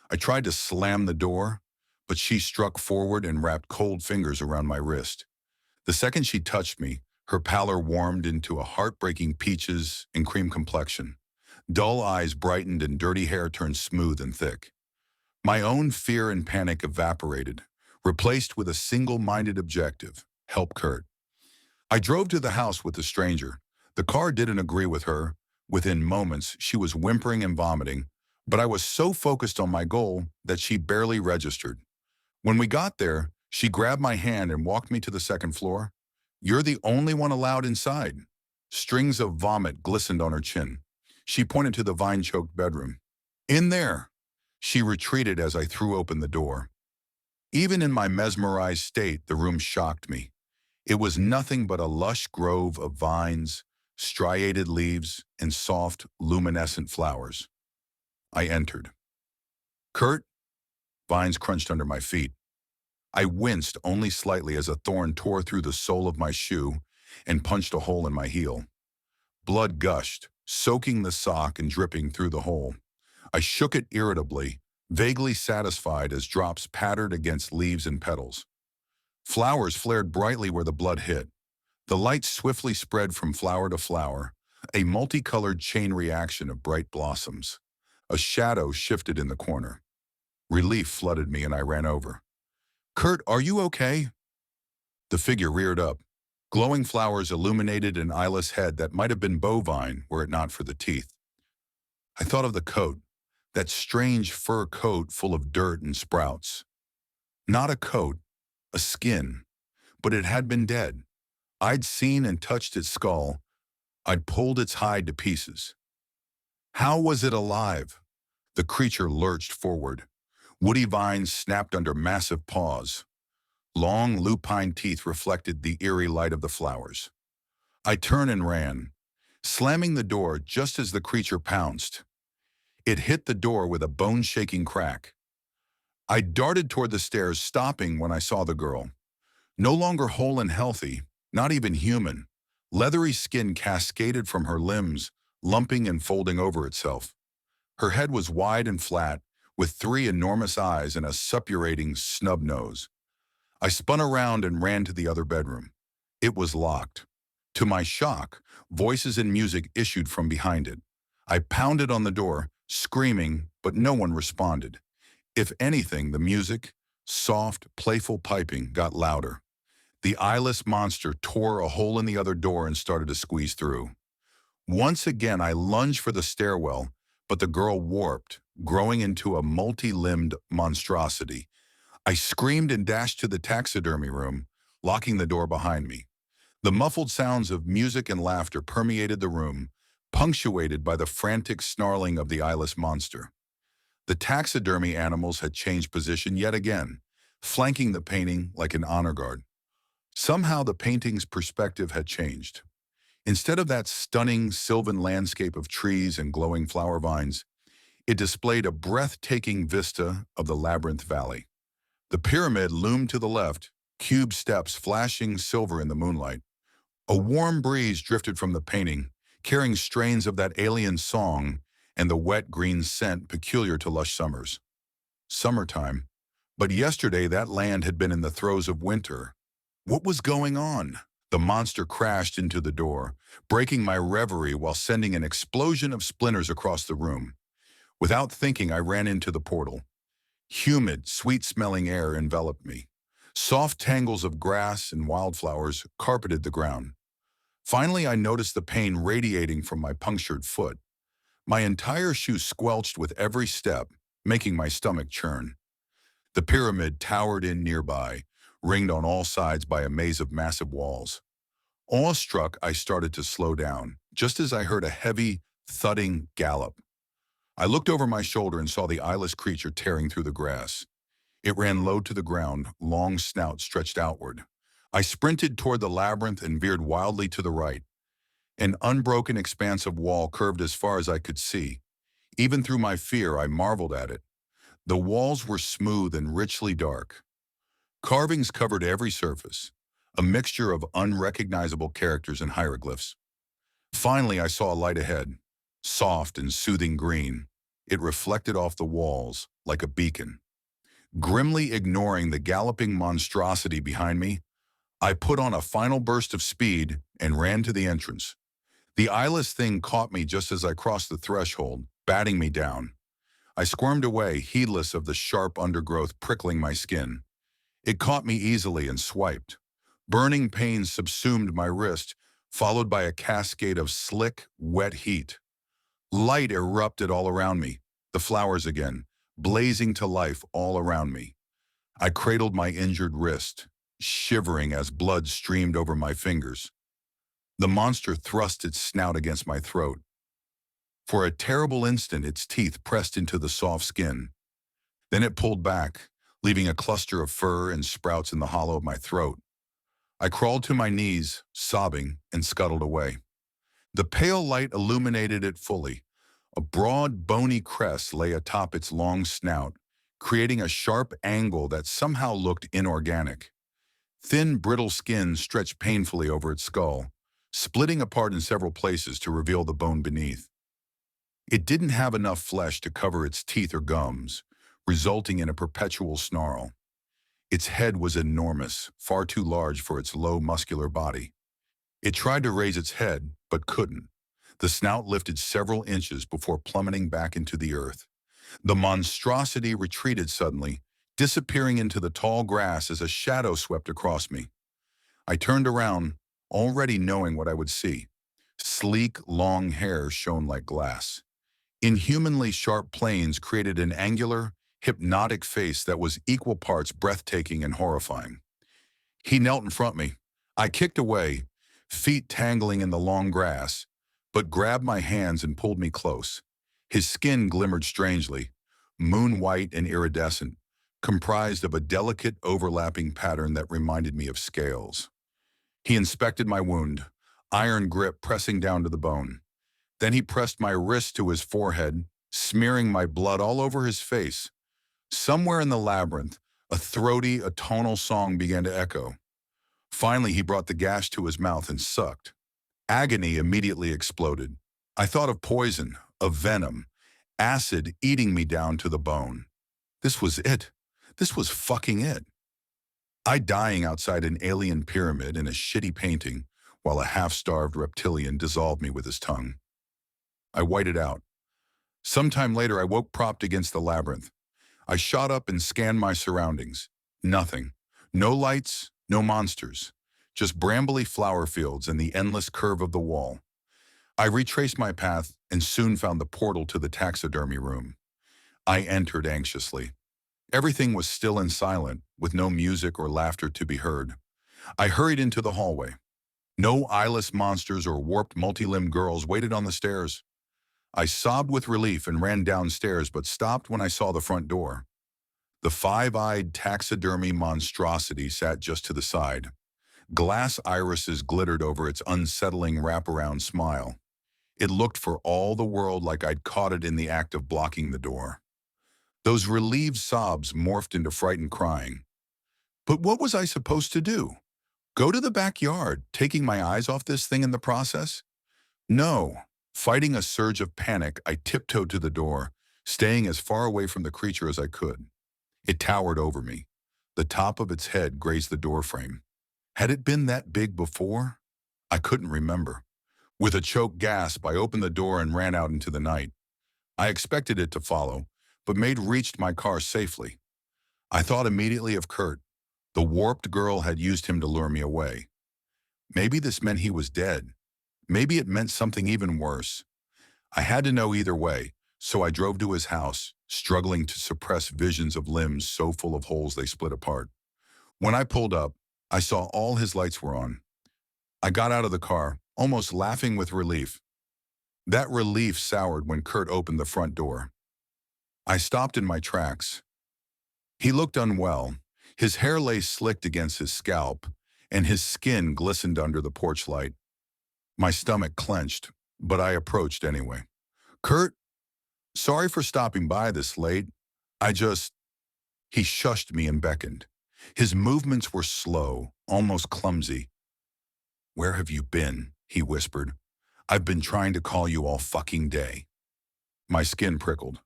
I tried to slam the door, but she struck forward and wrapped cold fingers around my wrist. The second she touched me, her pallor warmed into a heartbreaking peaches and cream complexion. Dull eyes brightened and dirty hair turned smooth and thick. My own fear and panic evaporated, replaced with a single-minded objective: help Kurt. I drove to the house with the stranger. The car didn't agree with her. Within moments, she was whimpering and vomiting, but I was so focused on my goal that she barely registered. When we got there, she grabbed my hand and walked me to the second floor. "You're the only one allowed inside." Strings of vomit glistened on her chin. She pointed to the vine-choked bedroom. "In there." She retreated as I threw open the door. Even in my mesmerized state, the room shocked me. It was nothing but a lush grove of vines, striated leaves, and soft, luminescent flowers. I entered. "Kurt?" Vines crunched under my feet. I winced only slightly as a thorn tore through the sole of my shoe and punched a hole in my heel. Blood gushed, soaking the sock and dripping through the hole. I shook it irritably, vaguely satisfied as drops pattered against leaves and petals. Flowers flared brightly where the blood hit. The light swiftly spread from flower to flower, a multicolored chain reaction of bright blossoms. A shadow shifted in the corner. Relief flooded me and I ran over. "Kurt, are you okay?" The figure reared up. Glowing flowers illuminated an eyeless head that might have been bovine were it not for the teeth. I thought of the coat, that strange fur coat full of dirt and sprouts. Not a coat, a skin, but it had been dead. I'd seen and touched its skull. I'd pulled its hide to pieces. How was it alive? The creature lurched forward. Woody vines snapped under massive paws. Long, lupine teeth reflected the eerie light of the flowers. I turned and ran, slamming the door just as the creature pounced. It hit the door with a bone-shaking crack. I darted toward the stairs, stopping when I saw the girl. No longer whole and healthy, not even human. Leathery skin cascaded from her limbs, lumping and folding over itself. Her head was wide and flat, with 3 enormous eyes and a suppurating snub nose. I spun around and ran to the other bedroom. It was locked. To my shock, voices and music issued from behind it. I pounded on the door, screaming, but no one responded. If anything, the music, soft, playful piping, got louder. The eyeless monster tore a hole in the other door and started to squeeze through. Once again, I lunged for the stairwell, but the girl warped, growing into a multi-limbed monstrosity. I screamed and dashed to the taxidermy room, locking the door behind me. The muffled sounds of music and laughter permeated the room, punctuated by the frantic snarling of the eyeless monster. The taxidermy animals had changed position yet again, flanking the painting like an honor guard. Somehow the painting's perspective had changed. Instead of that stunning sylvan landscape of trees and glowing flower vines, it displayed a breathtaking vista of the Labyrinth Valley. The pyramid loomed to the left, cube steps flashing silver in the moonlight. A warm breeze drifted from the painting, carrying strains of that alien song and the wet green scent peculiar to lush summers. Summertime, but yesterday that land had been in the throes of winter. What was going on? The monster crashed into the door, breaking my reverie while sending an explosion of splinters across the room. Without thinking, I ran into the portal. Humid, sweet-smelling air enveloped me. Soft tangles of grass and wildflowers carpeted the ground. Finally, I noticed the pain radiating from my punctured foot. My entire shoe squelched with every step, making my stomach churn. The pyramid towered in nearby, ringed on all sides by a maze of massive walls. Awestruck, I started to slow down, just as I heard a heavy, thudding gallop. I looked over my shoulder and saw the eyeless creature tearing through the grass. It ran low to the ground, long snout stretched outward. I sprinted toward the labyrinth and veered wildly to the right. An unbroken expanse of wall curved as far as I could see. Even through my fear, I marveled at it. The walls were smooth and richly dark. Carvings covered every surface, a mixture of unrecognizable characters and hieroglyphs. Finally, I saw a light ahead, soft and soothing green. It reflected off the walls like a beacon. Grimly ignoring the galloping monstrosity behind me, I put on a final burst of speed and ran to the entrance. The eyeless thing caught me just as I crossed the threshold, batting me down. I squirmed away, heedless of the sharp undergrowth prickling my skin. It caught me easily and swiped. Burning pain subsumed my wrist, followed by a cascade of slick, wet heat. Light erupted all around me, the flowers again, blazing to life all around me. I cradled my injured wrist, shivering as blood streamed over my fingers. The monster thrust its snout against my throat. For a terrible instant, its teeth pressed into the soft skin. Then it pulled back, leaving a cluster of fur and sprouts in the hollow of my throat. I crawled to my knees, sobbing, and scuttled away. The pale light illuminated it fully. A broad, bony crest lay atop its long snout, creating a sharp angle that somehow looked inorganic. Thin, brittle skin stretched painfully over its skull, splitting apart in several places to reveal the bone beneath. It didn't have enough flesh to cover its teeth or gums, resulting in a perpetual snarl. Its head was enormous, far too large for its low, muscular body. It tried to raise its head, but couldn't. The snout lifted several inches before plummeting back into the earth. The monstrosity retreated suddenly, disappearing into the tall grass as a shadow swept across me. I turned around, already knowing what I would see. Sleek, long hair shone like glass. Inhumanly sharp planes created an angular, hypnotic face that was equal parts breathtaking and horrifying. He knelt in front of me. I kicked away, feet tangling in the long grass, but grabbed my hands and pulled me close. His skin glimmered strangely, moon-white and iridescent, comprised of a delicate overlapping pattern that reminded me of scales. He inspected my wound, iron grip pressing down to the bone. Then he pressed my wrist to his forehead, smearing my blood all over his face. Somewhere in the labyrinth, a throaty, atonal song began to echo. Finally, he brought the gash to his mouth and sucked. Agony immediately exploded. I thought of poison, of venom, acid eating me down to the bone. This was it. This was fucking it. I dying outside an alien pyramid in a shitty painting, while a half-starved reptilian dissolved me with his tongue. I whited out. Sometime later, I woke propped against the labyrinth. I shot up and scanned my surroundings. Nothing. No lights, no monsters. Just brambly flower fields and the endless curve of the wall. I retraced my path and soon found the portal to the taxidermy room. I entered anxiously. Everything was still and silent, with no music or laughter to be heard. I hurried into the hallway. No eyeless monsters or warped multi-limbed girls waited on the stairs. I sobbed with relief and ran downstairs, but stopped when I saw the front door. The five-eyed taxidermy monstrosity sat just to the side. Glass irises glittered over its unsettling wraparound smile. It looked for all the world like I'd caught it in the act of blocking the door. Those relieved sobs morphed into frightened crying. But what was I supposed to do? Go to the backyard, taking my eyes off this thing in the process? No. Fighting a surge of panic, I tiptoed to the door, staying as far away from the creature as I could. It towered over me. The top of its head grazed the doorframe. Had it been that big before? I couldn't remember. With a choked gasp, I opened the door and ran out into the night. I expected it to follow, but reached my car safely. I thought immediately of Kurt. The warped girl had used him to lure me away. Maybe this meant he was dead. Maybe it meant something even worse. I had to know either way, so I drove to his house, struggling to suppress visions of limbs so full of holes they split apart. When I pulled up, I saw all his lights were on. I got out of the car, almost laughing with relief. That relief soured when Kurt opened the front door. I stopped in my tracks. He looked unwell. His hair lay slicked against his scalp, and his skin glistened under the porch light. My stomach clenched, but I approached anyway. Kurt, sorry for stopping by this late. He shushed me and beckoned. His movements were slow, almost clumsy. Where have you been? He whispered. I've been trying to call you all fucking day. My skin prickled.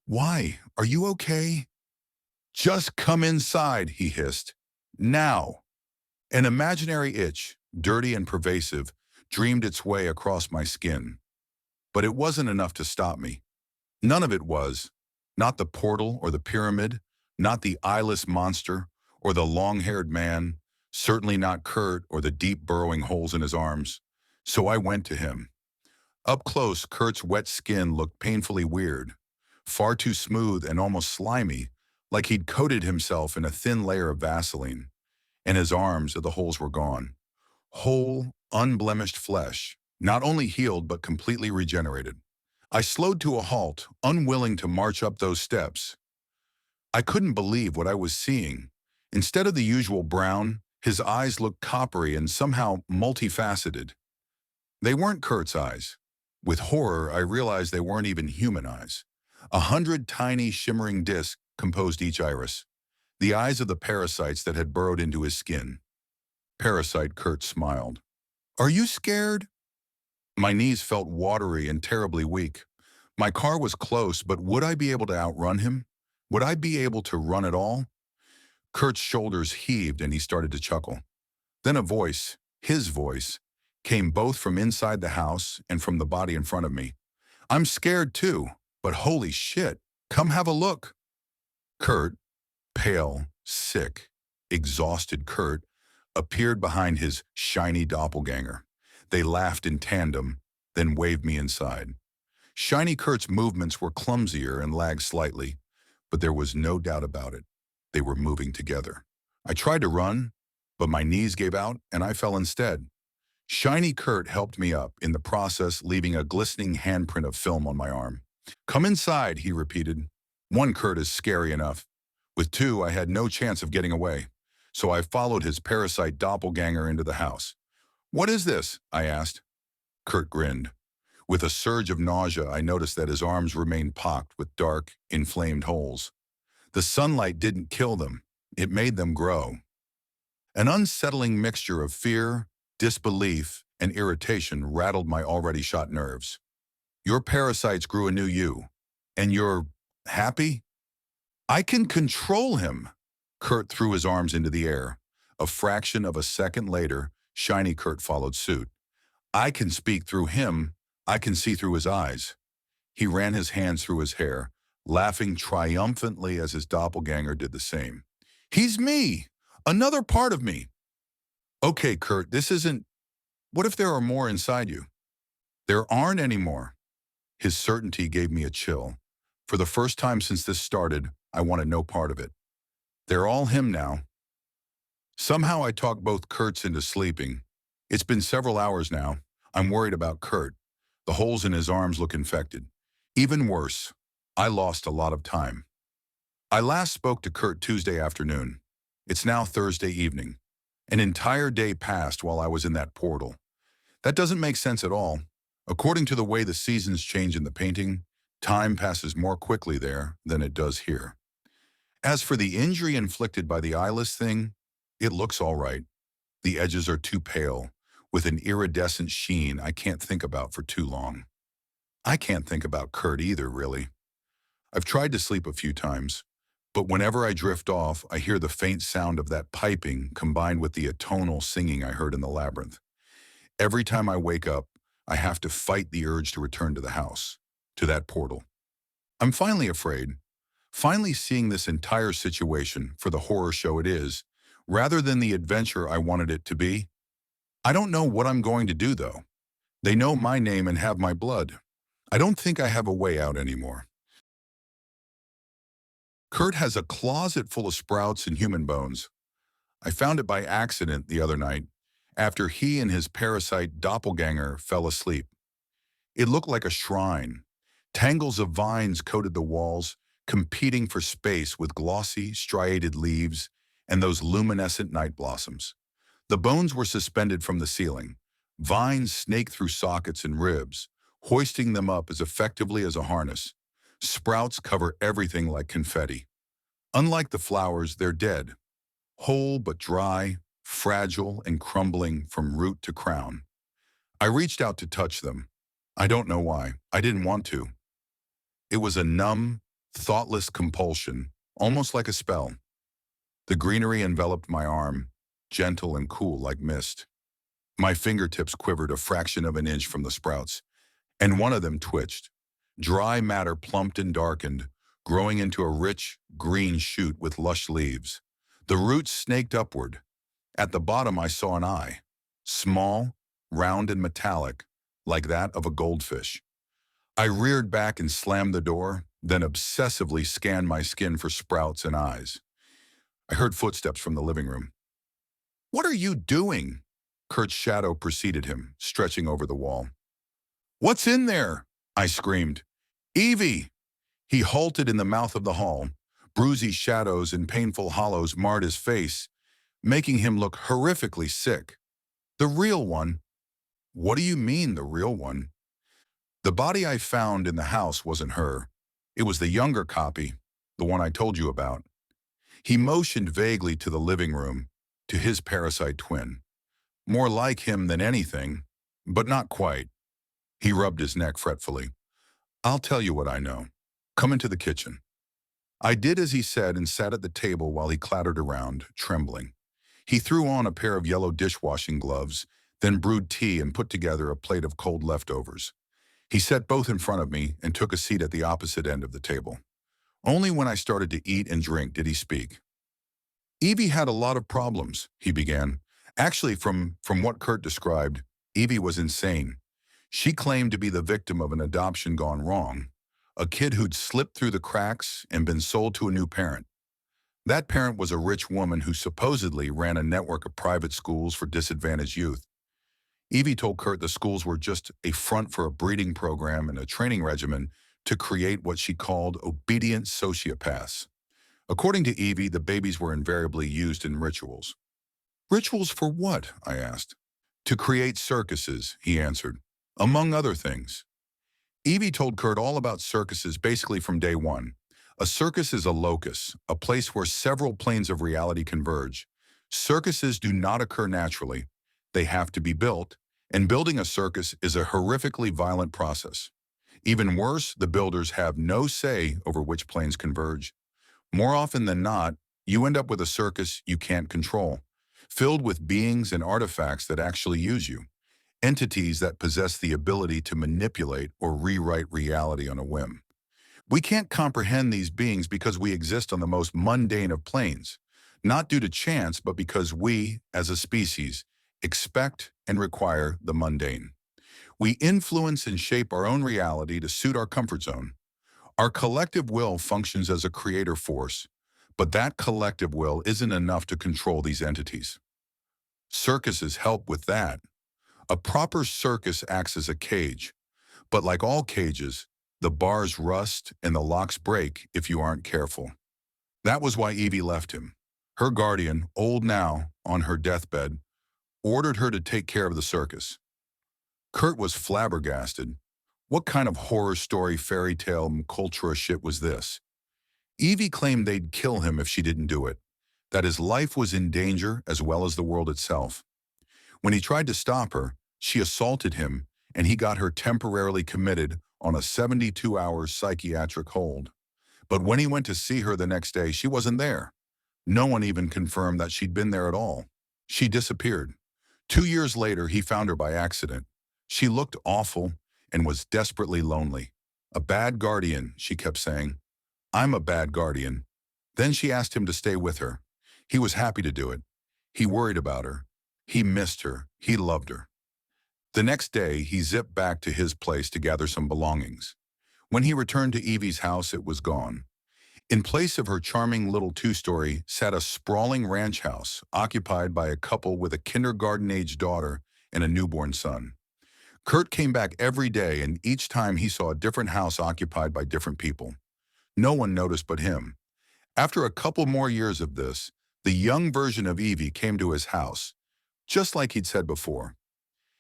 Why? Are you okay? "Just come inside," he hissed. "Now." An imaginary itch, dirty and pervasive, dreamed its way across my skin. But it wasn't enough to stop me. None of it was. Not the portal or the pyramid, not the eyeless monster or the long-haired man, certainly not Kurt or the deep burrowing holes in his arms. So I went to him. Up close, Kurt's wet skin looked painfully weird, far too smooth and almost slimy, like he'd coated himself in a thin layer of Vaseline. And his arms, the holes were gone. Whole, unblemished flesh, not only healed but completely regenerated. I slowed to a halt, unwilling to march up those steps. I couldn't believe what I was seeing. Instead of the usual brown, his eyes looked coppery and somehow multifaceted. They weren't Kurt's eyes. With horror, I realized they weren't even human eyes. 100 tiny, shimmering discs composed each iris, the eyes of the parasites that had burrowed into his skin. Parasite Kurt smiled. "Are you scared?" My knees felt watery and terribly weak. My car was close, but would I be able to outrun him? Would I be able to run at all? Kurt's shoulders heaved and he started to chuckle. Then a voice, his voice, came both from inside the house and from the body in front of me. "I'm scared too, but holy shit, come have a look." Kurt, pale, sick, exhausted Kurt, appeared behind his shiny doppelganger. They laughed in tandem, then waved me inside. Shiny Kurt's movements were clumsier and lagged slightly, but there was no doubt about it. They were moving together. I tried to run, but my knees gave out and I fell instead. Shiny Kurt helped me up, in the process leaving a glistening handprint of film on my arm. "Come inside," he repeated. One Kurt is scary enough. With two, I had no chance of getting away, so I followed his parasite doppelganger into the house. "What is this?" I asked. Kurt grinned. With a surge of nausea, I noticed that his arms remained pocked with dark, inflamed holes. The sunlight didn't kill them. It made them grow. An unsettling mixture of fear, disbelief, and irritation rattled my already shot nerves. "Your parasites grew a new you, and you're happy?" "I can control him." Kurt threw his arms into the air. A fraction of a second later, Shiny Kurt followed suit. "I can speak through him. I can see through his eyes." He ran his hands through his hair, laughing triumphantly as his doppelganger did the same. "He's me! Another part of me!" "Okay, Kurt, this isn't... What if there are more inside you?" "There aren't any more." His certainty gave me a chill. For the first time since this started, I wanted no part of it. "They're all him now." Somehow I talked both Kurts into sleeping. It's been several hours now. I'm worried about Kurt. The holes in his arms look infected. Even worse, I lost a lot of time. I last spoke to Kurt Tuesday afternoon. It's now Thursday evening. An entire day passed while I was in that portal. That doesn't make sense at all. According to the way the seasons change in the painting, time passes more quickly there than it does here. As for the injury inflicted by the eyeless thing, it looks all right. The edges are too pale, with an iridescent sheen I can't think about for too long. I can't think about Kurt either, really. I've tried to sleep a few times, but whenever I drift off, I hear the faint sound of that piping combined with the atonal singing I heard in the labyrinth. Every time I wake up, I have to fight the urge to return to the house, to that portal. I'm finally afraid, finally seeing this entire situation for the horror show it is, rather than the adventure I wanted it to be. I don't know what I'm going to do, though. They know my name and have my blood. I don't think I have a way out anymore. Kurt has a closet full of sprouts and human bones. I found it by accident the other night, after he and his parasite doppelganger fell asleep. It looked like a shrine. Tangles of vines coated the walls, competing for space with glossy, striated leaves and those luminescent night blossoms. The bones were suspended from the ceiling. Vines snaked through sockets and ribs, hoisting them up as effectively as a harness. Sprouts cover everything like confetti. Unlike the flowers, they're dead, whole but dry, fragile and crumbling from root to crown. I reached out to touch them. I don't know why. I didn't want to. It was a numb, thoughtless compulsion, almost like a spell. The greenery enveloped my arm, gentle and cool like mist. My fingertips quivered a fraction of an inch from the sprouts, and one of them twitched. Dry matter plumped and darkened, growing into a rich, green shoot with lush leaves. The roots snaked upward. At the bottom I saw an eye, small, round and metallic, like that of a goldfish. I reared back and slammed the door, then obsessively scanned my skin for sprouts and eyes. I heard footsteps from the living room. "What are you doing?" Kurt's shadow preceded him, stretching over the wall. "What's in there?" I screamed. "Evie!" He halted in the mouth of the hall. Bruisey shadows and painful hollows marred his face, making him look horrifically sick. "The real one." "What do you mean, the real one?" "The body I found in the house wasn't her. It was the younger copy, the one I told you about." He motioned vaguely to the living room, to his parasite twin. More like him than anything, but not quite. He rubbed his neck fretfully. "I'll tell you what I know. Come into the kitchen." I did as he said and sat at the table while he clattered around, trembling. He threw on a pair of yellow dishwashing gloves, then brewed tea and put together a plate of cold leftovers. He set both in front of me and took a seat at the opposite end of the table. Only when I started to eat and drink did he speak. "Evie had a lot of problems," he began. Actually, from what Kurt described, Evie was insane. She claimed to be the victim of an adoption gone wrong, a kid who'd slipped through the cracks and been sold to a new parent. That parent was a rich woman who supposedly ran a network of private schools for disadvantaged youth. Evie told Kurt the schools were just a front for a breeding program and a training regimen to create what she called obedient sociopaths. According to Evie, the babies were invariably used in rituals. "Rituals for what?" I asked. "To create circuses," he answered, "among other things." Evie told Kurt all about circuses basically from day one. A circus is a locus, a place where several planes of reality converge. Circuses do not occur naturally. They have to be built, and building a circus is a horrifically violent process. Even worse, the builders have no say over which planes converge. More often than not, you end up with a circus you can't control, filled with beings and artifacts that actually use you, entities that possess the ability to manipulate or rewrite reality on a whim. We can't comprehend these beings because we exist on the most mundane of planes, not due to chance, but because we, as a species, expect and require the mundane. We influence and shape our own reality to suit our comfort zone. Our collective will functions as a creator force, but that collective will isn't enough to control these entities. Circuses help with that. A proper circus acts as a cage, but like all cages, the bars rust and the locks break if you aren't careful. That was why Evie left him. Her guardian, old now, on her deathbed, ordered her to take care of the circus. Kurt was flabbergasted. What kind of horror story, fairy tale, cultura shit was this? Evie claimed they'd kill him if she didn't do it, that his life was in danger as well as the world itself. When he tried to stop her, she assaulted him, and he got her temporarily committed on a 72-hour psychiatric hold. But when he went to see her the next day, she wasn't there. No one even confirmed that she'd been there at all. She disappeared. 2 years later, he found her by accident. She looked awful and was desperately lonely. "A bad guardian," she kept saying. "I'm a bad guardian." Then she asked him to stay with her. He was happy to do it. He worried about her. He missed her. He loved her. The next day, he zipped back to his place to gather some belongings. When he returned to Evie's house, it was gone. In place of her charming little two-story sat a sprawling ranch house occupied by a couple with a kindergarten-age daughter and a newborn son. Kurt came back every day, and each time he saw a different house occupied by different people. No one noticed but him. After a couple more years of this, the young version of Evie came to his house, just like he'd said before.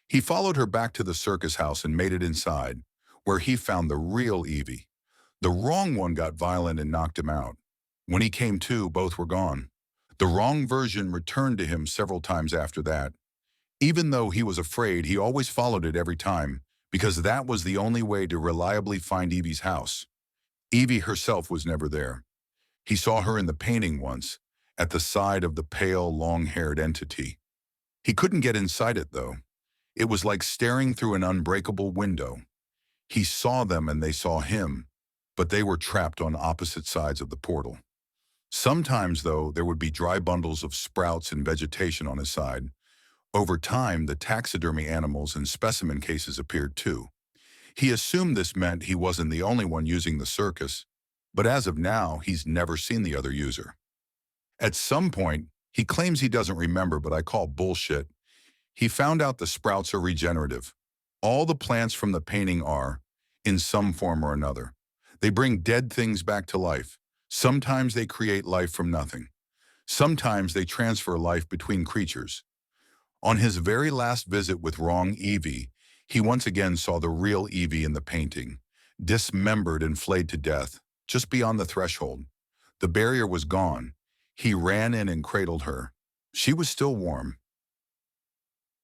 He followed her back to the circus house and made it inside, where he found the real Evie. The wrong one got violent and knocked him out. When he came to, both were gone. The wrong version returned to him several times after that. Even though he was afraid, he always followed it every time, because that was the only way to reliably find Evie's house. Evie herself was never there. He saw her in the painting once, at the side of the pale, long-haired entity. He couldn't get inside it, though. It was like staring through an unbreakable window. He saw them and they saw him, but they were trapped on opposite sides of the portal. Sometimes, though, there would be dry bundles of sprouts and vegetation on his side. Over time, the taxidermy animals and specimen cases appeared too. He assumed this meant he wasn't the only one using the circus, but as of now, he's never seen the other user. At some point, he claims he doesn't remember, but I call bullshit. He found out the sprouts are regenerative. All the plants from the painting are, in some form or another. They bring dead things back to life. Sometimes they create life from nothing. Sometimes they transfer life between creatures. On his very last visit with wrong Evie, he once again saw the real Evie in the painting, dismembered and flayed to death, just beyond the threshold. The barrier was gone. He ran in and cradled her. She was still warm.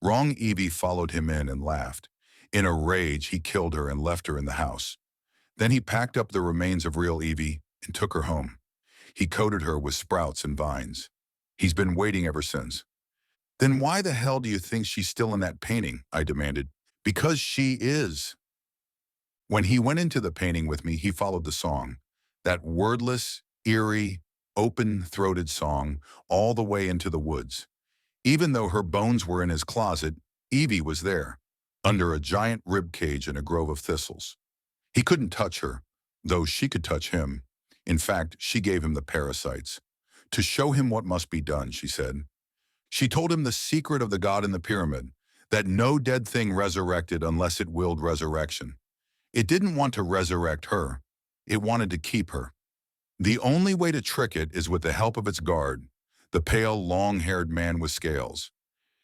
Wrong Evie followed him in and laughed. In a rage, he killed her and left her in the house. Then he packed up the remains of real Evie and took her home. He coated her with sprouts and vines. He's been waiting ever since. Then why the hell do you think she's still in that painting? I demanded. Because she is. When he went into the painting with me, he followed the song. That wordless, eerie, open-throated song all the way into the woods. Even though her bones were in his closet, Evie was there, under a giant rib cage in a grove of thistles. He couldn't touch her, though she could touch him. In fact, she gave him the parasites. To show him what must be done, she said. She told him the secret of the god in the pyramid, that no dead thing resurrected unless it willed resurrection. It didn't want to resurrect her. It wanted to keep her. The only way to trick it is with the help of its guard, the pale, long-haired man with scales.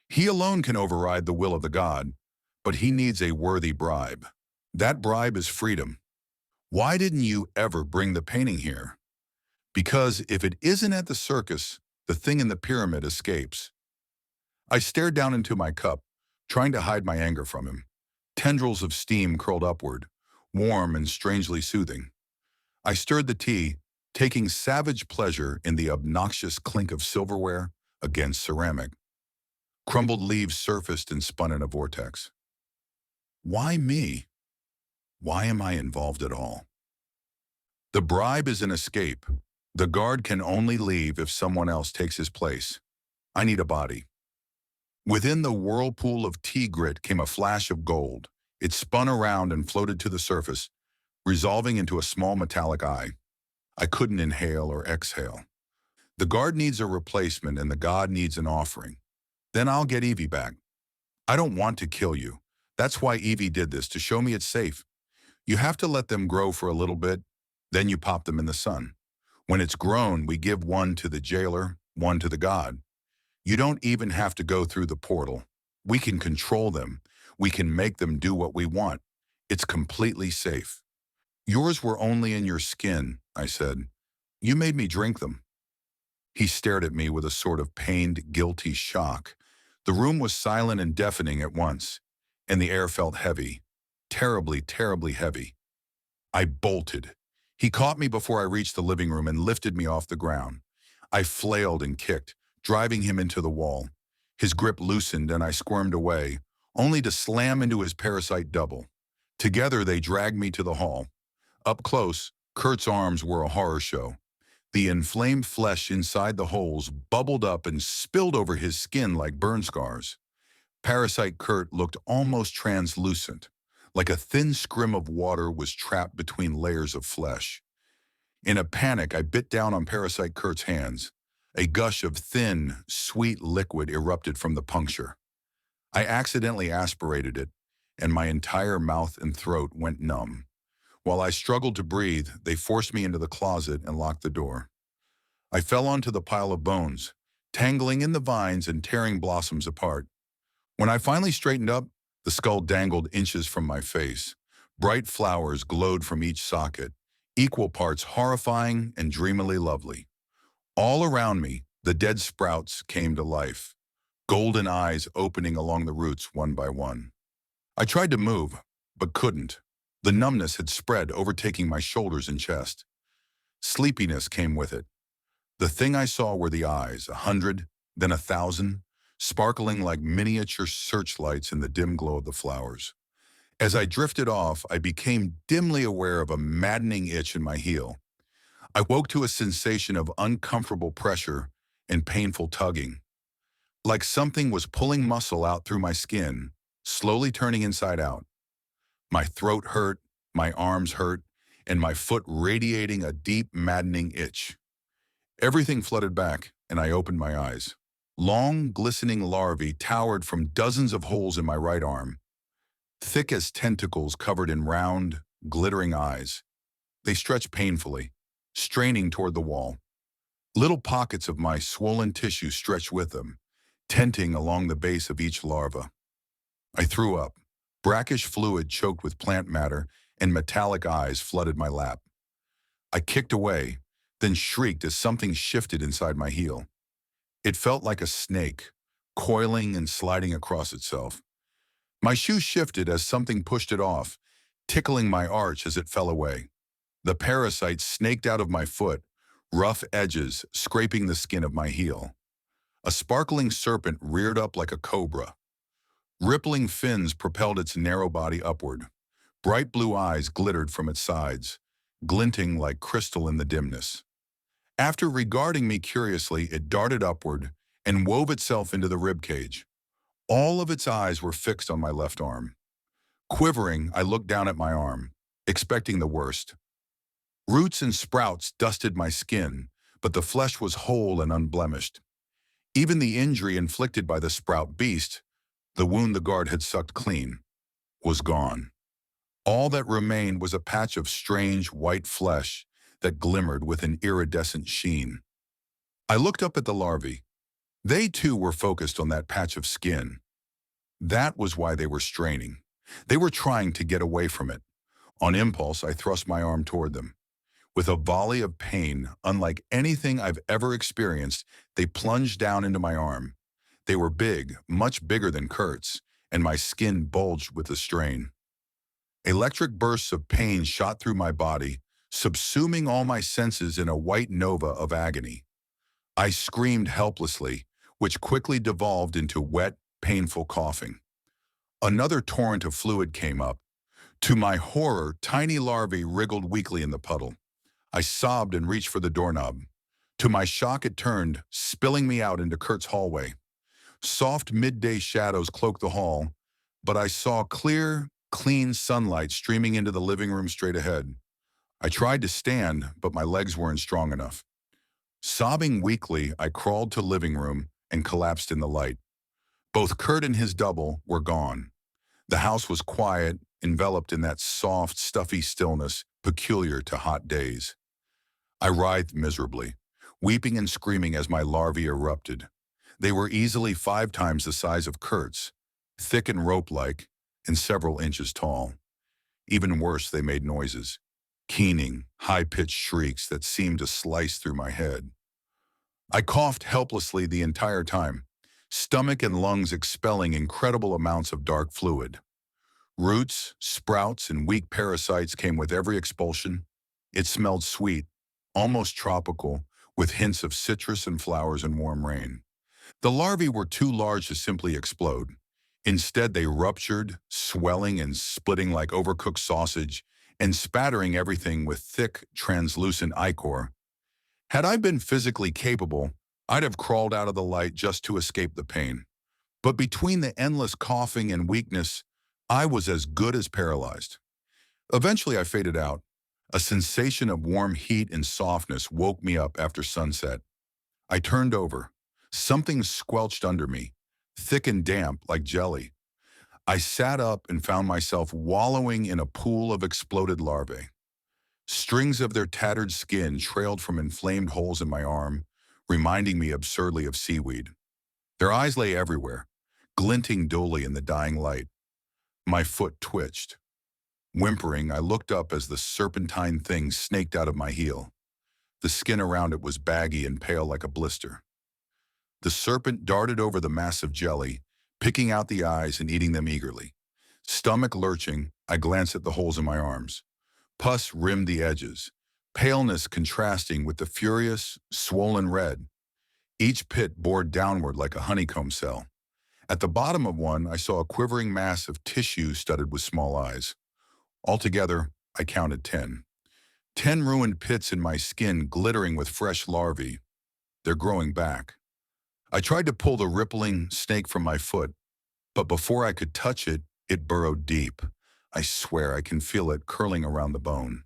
He alone can override the will of the god, but he needs a worthy bribe. That bribe is freedom. Why didn't you ever bring the painting here? Because if it isn't at the circus, the thing in the pyramid escapes. I stared down into my cup, trying to hide my anger from him. Tendrils of steam curled upward, warm and strangely soothing. I stirred the tea, taking savage pleasure in the obnoxious clink of silverware against ceramic. Crumbled leaves surfaced and spun in a vortex. Why me? Why am I involved at all? The bribe is an escape. The guard can only leave if someone else takes his place. I need a body. Within the whirlpool of tea grit came a flash of gold. It spun around and floated to the surface, resolving into a small metallic eye. I couldn't inhale or exhale. The guard needs a replacement and the god needs an offering. Then I'll get Evie back. I don't want to kill you. That's why Evie did this, to show me it's safe. You have to let them grow for a little bit, then you pop them in the sun. When it's grown, we give one to the jailer, one to the god. You don't even have to go through the portal. We can control them. We can make them do what we want. It's completely safe. Yours were only in your skin, I said. You made me drink them. He stared at me with a sort of pained, guilty shock. The room was silent and deafening at once, and the air felt heavy. Terribly, terribly heavy. I bolted. He caught me before I reached the living room and lifted me off the ground. I flailed and kicked, driving him into the wall. His grip loosened and I squirmed away, only to slam into his parasite double. Together they dragged me to the hall. Up close, Kurt's arms were a horror show. The inflamed flesh inside the holes bubbled up and spilled over his skin like burn scars. Parasite Kurt looked almost translucent, like a thin scrim of water was trapped between layers of flesh. In a panic, I bit down on Parasite Kurt's hands. A gush of thin, sweet liquid erupted from the puncture. I accidentally aspirated it, and my entire mouth and throat went numb. While I struggled to breathe, they forced me into the closet and locked the door. I fell onto the pile of bones, tangling in the vines and tearing blossoms apart. When I finally straightened up, the skull dangled inches from my face. Bright flowers glowed from each socket, equal parts horrifying and dreamily lovely. All around me, the dead sprouts came to life, golden eyes opening along the roots one by one. I tried to move, but couldn't. The numbness had spread, overtaking my shoulders and chest. Sleepiness came with it. The thing I saw were the eyes, 100, then 1,000, sparkling like miniature searchlights in the dim glow of the flowers. As I drifted off, I became dimly aware of a maddening itch in my heel. I woke to a sensation of uncomfortable pressure and painful tugging, like something was pulling muscle out through my skin, slowly turning inside out. My throat hurt, my arms hurt, and my foot radiating a deep, maddening itch. Everything flooded back, and I opened my eyes. Long, glistening larvae towered from dozens of holes in my right arm, thick as tentacles covered in round, glittering eyes. They stretched painfully, straining toward the wall. Little pockets of my swollen tissue stretched with them, tenting along the base of each larva. I threw up. Brackish fluid choked with plant matter, and metallic eyes flooded my lap. I kicked away, then shrieked as something shifted inside my heel. It felt like a snake, coiling and sliding across itself. My shoe shifted as something pushed it off, tickling my arch as it fell away. The parasite snaked out of my foot, rough edges scraping the skin of my heel. A sparkling serpent reared up like a cobra. Rippling fins propelled its narrow body upward. Bright blue eyes glittered from its sides, glinting like crystal in the dimness. After regarding me curiously, it darted upward and wove itself into the ribcage. All of its eyes were fixed on my left arm. Quivering, I looked down at my arm, expecting the worst. Roots and sprouts dusted my skin, but the flesh was whole and unblemished. Even the injury inflicted by the sprout beast, the wound the guard had sucked clean, was gone. All that remained was a patch of strange white flesh that glimmered with an iridescent sheen. I looked up at the larvae. They too were focused on that patch of skin. That was why they were straining. They were trying to get away from it. On impulse, I thrust my arm toward them. With a volley of pain, unlike anything I've ever experienced, they plunged down into my arm. They were big, much bigger than Kurt's, and my skin bulged with the strain. Electric bursts of pain shot through my body, subsuming all my senses in a white nova of agony. I screamed helplessly, which quickly devolved into wet, painful coughing. Another torrent of fluid came up. To my horror, tiny larvae wriggled weakly in the puddle. I sobbed and reached for the doorknob. To my shock, it turned, spilling me out into Kurt's hallway. Soft midday shadows cloaked the hall, but I saw clear, clean sunlight streaming into the living room straight ahead. I tried to stand, but my legs weren't strong enough. Sobbing weakly, I crawled to the living room and collapsed in the light. Both Kurt and his double were gone. The house was quiet, enveloped in that soft, stuffy stillness peculiar to hot days. I writhed miserably, weeping and screaming as my larvae erupted. They were easily 5 times the size of Kurt's, thick and rope-like, and several inches tall. Even worse, they made noises, keening, high-pitched shrieks that seemed to slice through my head. I coughed helplessly the entire time, stomach and lungs expelling incredible amounts of dark fluid. Roots, sprouts, and weak parasites came with every expulsion. It smelled sweet, almost tropical, with hints of citrus and flowers and warm rain. The larvae were too large to simply explode. Instead, they ruptured, swelling and splitting like overcooked sausage, and spattering everything with thick, translucent ichor. Had I been physically capable, I'd have crawled out of the light just to escape the pain. But between the endless coughing and weakness, I was as good as paralyzed. Eventually, I faded out. A sensation of warm heat and softness woke me up after sunset. I turned over. Something squelched under me, thick and damp like jelly. I sat up and found myself wallowing in a pool of exploded larvae. Strings of their tattered skin trailed from inflamed holes in my arm, reminding me absurdly of seaweed. Their eyes lay everywhere, glinting dully in the dying light. My foot twitched. Whimpering, I looked up as the serpentine thing snaked out of my heel. The skin around it was baggy and pale like a blister. The serpent darted over the massive jelly, picking out the eyes and eating them eagerly. Stomach lurching, I glanced at the holes in my arms. Pus rimmed the edges. paleness contrasting with the furious, swollen red. Each pit bored downward like a honeycomb cell. At the bottom of one, I saw a quivering mass of tissue studded with small eyes. Altogether, I counted 10. 10 ruined pits in my skin glittering with fresh larvae. They're growing back. I tried to pull the rippling snake from my foot, but before I could touch it, it burrowed deep. I swear I can feel it curling around the bone.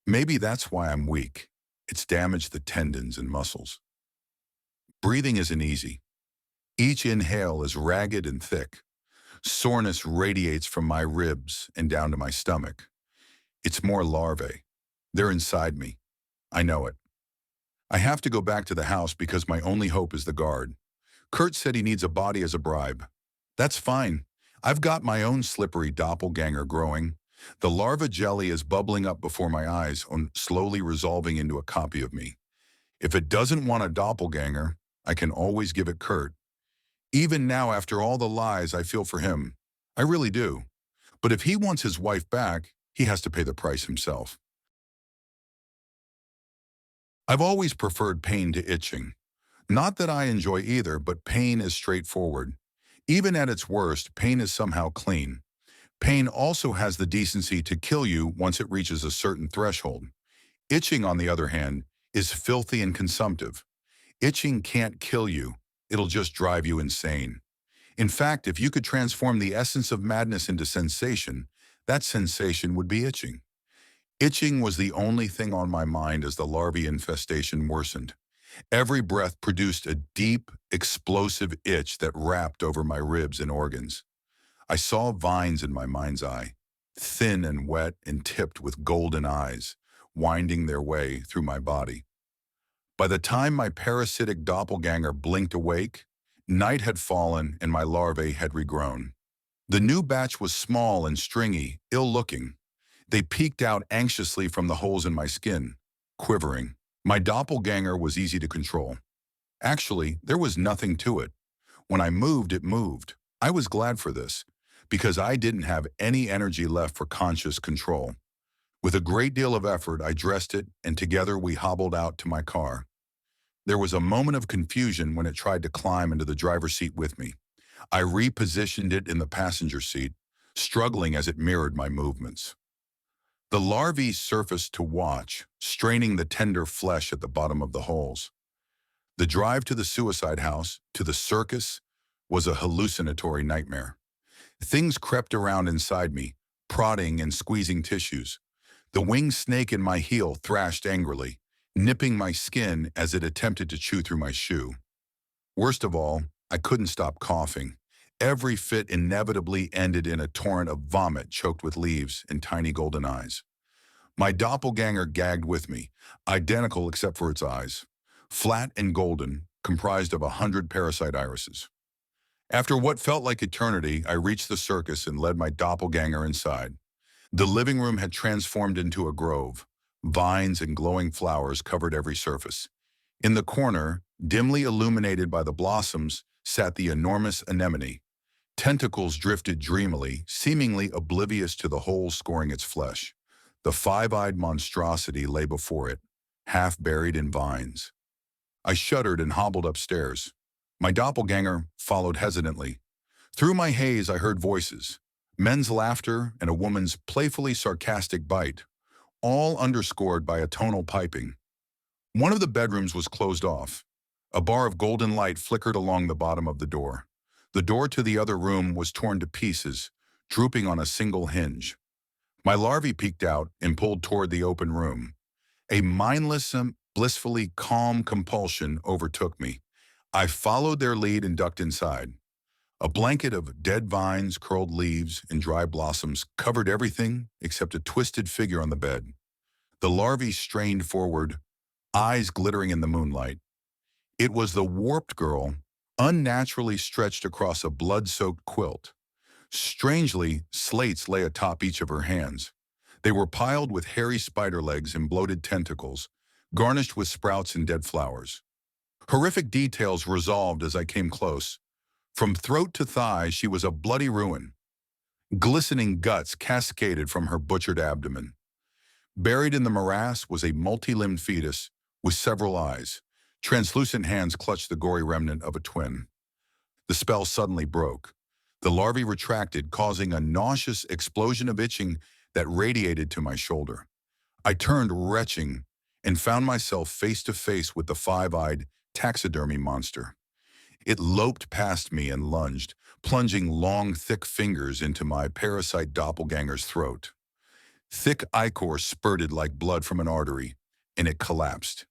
Maybe that's why I'm weak. It's damaged the tendons and muscles. Breathing isn't easy. Each inhale is ragged and thick. Soreness radiates from my ribs and down to my stomach. It's more larvae. They're inside me. I know it. I have to go back to the house because my only hope is the guard. Kurt said he needs a body as a bribe. That's fine. I've got my own slippery doppelganger growing. The larva jelly is bubbling up before my eyes, slowly resolving into a copy of me. If it doesn't want a doppelganger, I can always give it Kurt. Even now, after all the lies, I feel for him. I really do. But if he wants his wife back, he has to pay the price himself. I've always preferred pain to itching. Not that I enjoy either, but pain is straightforward. Even at its worst, pain is somehow clean. Pain also has the decency to kill you once it reaches a certain threshold. Itching, on the other hand, is filthy and consumptive. Itching can't kill you. It'll just drive you insane. In fact, if you could transform the essence of madness into sensation, that sensation would be itching. Itching was the only thing on my mind as the larvae infestation worsened. Every breath produced a deep, explosive itch that wrapped over my ribs and organs. I saw vines in my mind's eye, thin and wet and tipped with golden eyes, winding their way through my body. By the time my parasitic doppelganger blinked awake, night had fallen and my larvae had regrown. The new batch was small and stringy, ill-looking. They peeked out anxiously from the holes in my skin, quivering. My doppelganger was easy to control. Actually, there was nothing to it. When I moved, it moved. I was glad for this, because I didn't have any energy left for conscious control. With a great deal of effort, I dressed it, and together we hobbled out to my car. There was a moment of confusion when it tried to climb into the driver's seat with me. I repositioned it in the passenger seat, struggling as it mirrored my movements. The larvae surfaced to watch, straining the tender flesh at the bottom of the holes. The drive to the suicide house, to the circus, was a hallucinatory nightmare. Things crept around inside me, prodding and squeezing tissues. The winged snake in my heel thrashed angrily, nipping my skin as it attempted to chew through my shoe. Worst of all, I couldn't stop coughing. Every fit inevitably ended in a torrent of vomit choked with leaves and tiny golden eyes. My doppelganger gagged with me, identical except for its eyes, flat and golden, comprised of 100 parasite irises. After what felt like eternity, I reached the circus and led my doppelganger inside. The living room had transformed into a grove. Vines and glowing flowers covered every surface. In the corner, dimly illuminated by the blossoms, sat the enormous anemone. Tentacles drifted dreamily, seemingly oblivious to the holes scoring its flesh. The five-eyed monstrosity lay before it, half buried in vines. I shuddered and hobbled upstairs. My doppelganger followed hesitantly. Through my haze, I heard voices, men's laughter and a woman's playfully sarcastic bite, all underscored by a tonal piping. One of the bedrooms was closed off. A bar of golden light flickered along the bottom of the door. The door to the other room was torn to pieces, drooping on a single hinge. My larvae peeked out and pulled toward the open room. A mindless and blissfully calm compulsion overtook me. I followed their lead and ducked inside. A blanket of dead vines, curled leaves, and dry blossoms covered everything except a twisted figure on the bed. The larvae strained forward, eyes glittering in the moonlight. It was the warped girl, unnaturally stretched across a blood-soaked quilt. Strangely, slates lay atop each of her hands. They were piled with hairy spider legs and bloated tentacles, garnished with sprouts and dead flowers. Horrific details resolved as I came close. From throat to thigh, she was a bloody ruin. Glistening guts cascaded from her butchered abdomen. Buried in the morass was a multi-limbed fetus with several eyes. Translucent hands clutched the gory remnant of a twin. The spell suddenly broke. The larvae retracted, causing a nauseous explosion of itching that radiated to my shoulder. I turned retching and found myself face to face with the five-eyed taxidermy monster. It loped past me and lunged, plunging long, thick fingers into my parasite doppelganger's throat. Thick ichor spurted like blood from an artery, and it collapsed.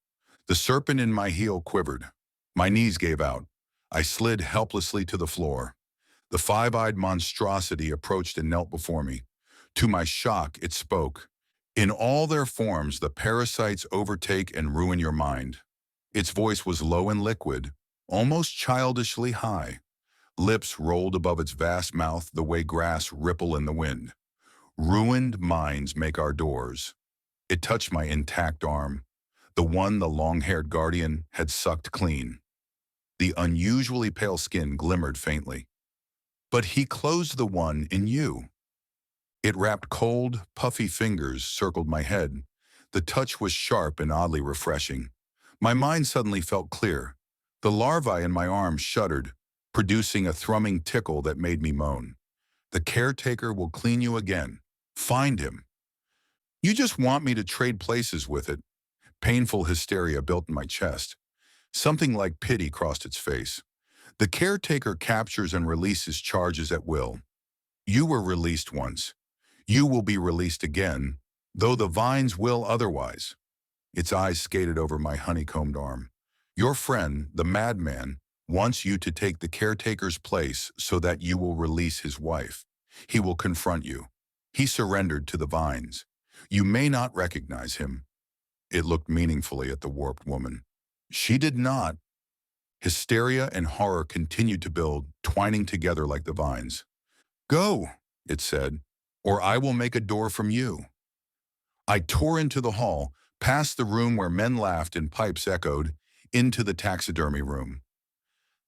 The serpent in my heel quivered. My knees gave out. I slid helplessly to the floor. The five-eyed monstrosity approached and knelt before me. To my shock, it spoke. In all their forms, the parasites overtake and ruin your mind. Its voice was low and liquid, almost childishly high. Lips rolled above its vast mouth the way grass ripple in the wind. Ruined minds make our doors. It touched my intact arm, the one the long-haired guardian had sucked clean. The unusually pale skin glimmered faintly. But he closed the one in you. It wrapped cold, puffy fingers circled my head. The touch was sharp and oddly refreshing. My mind suddenly felt clear. The larvae in my arm shuddered, producing a thrumming tickle that made me moan. The caretaker will clean you again. Find him. You just want me to trade places with it. Painful hysteria built in my chest. Something like pity crossed its face. The caretaker captures and releases charges at will. You were released once. You will be released again, though the vines will otherwise. Its eyes skated over my honeycombed arm. Your friend, the madman, wants you to take the caretaker's place so that you will release his wife. He will confront you. He surrendered to the vines. You may not recognize him. It looked meaningfully at the warped woman. She did not. Hysteria and horror continued to build, twining together like the vines. Go, it said, or I will make a door from you. I tore into the hall, past the room where men laughed and pipes echoed, into the taxidermy room.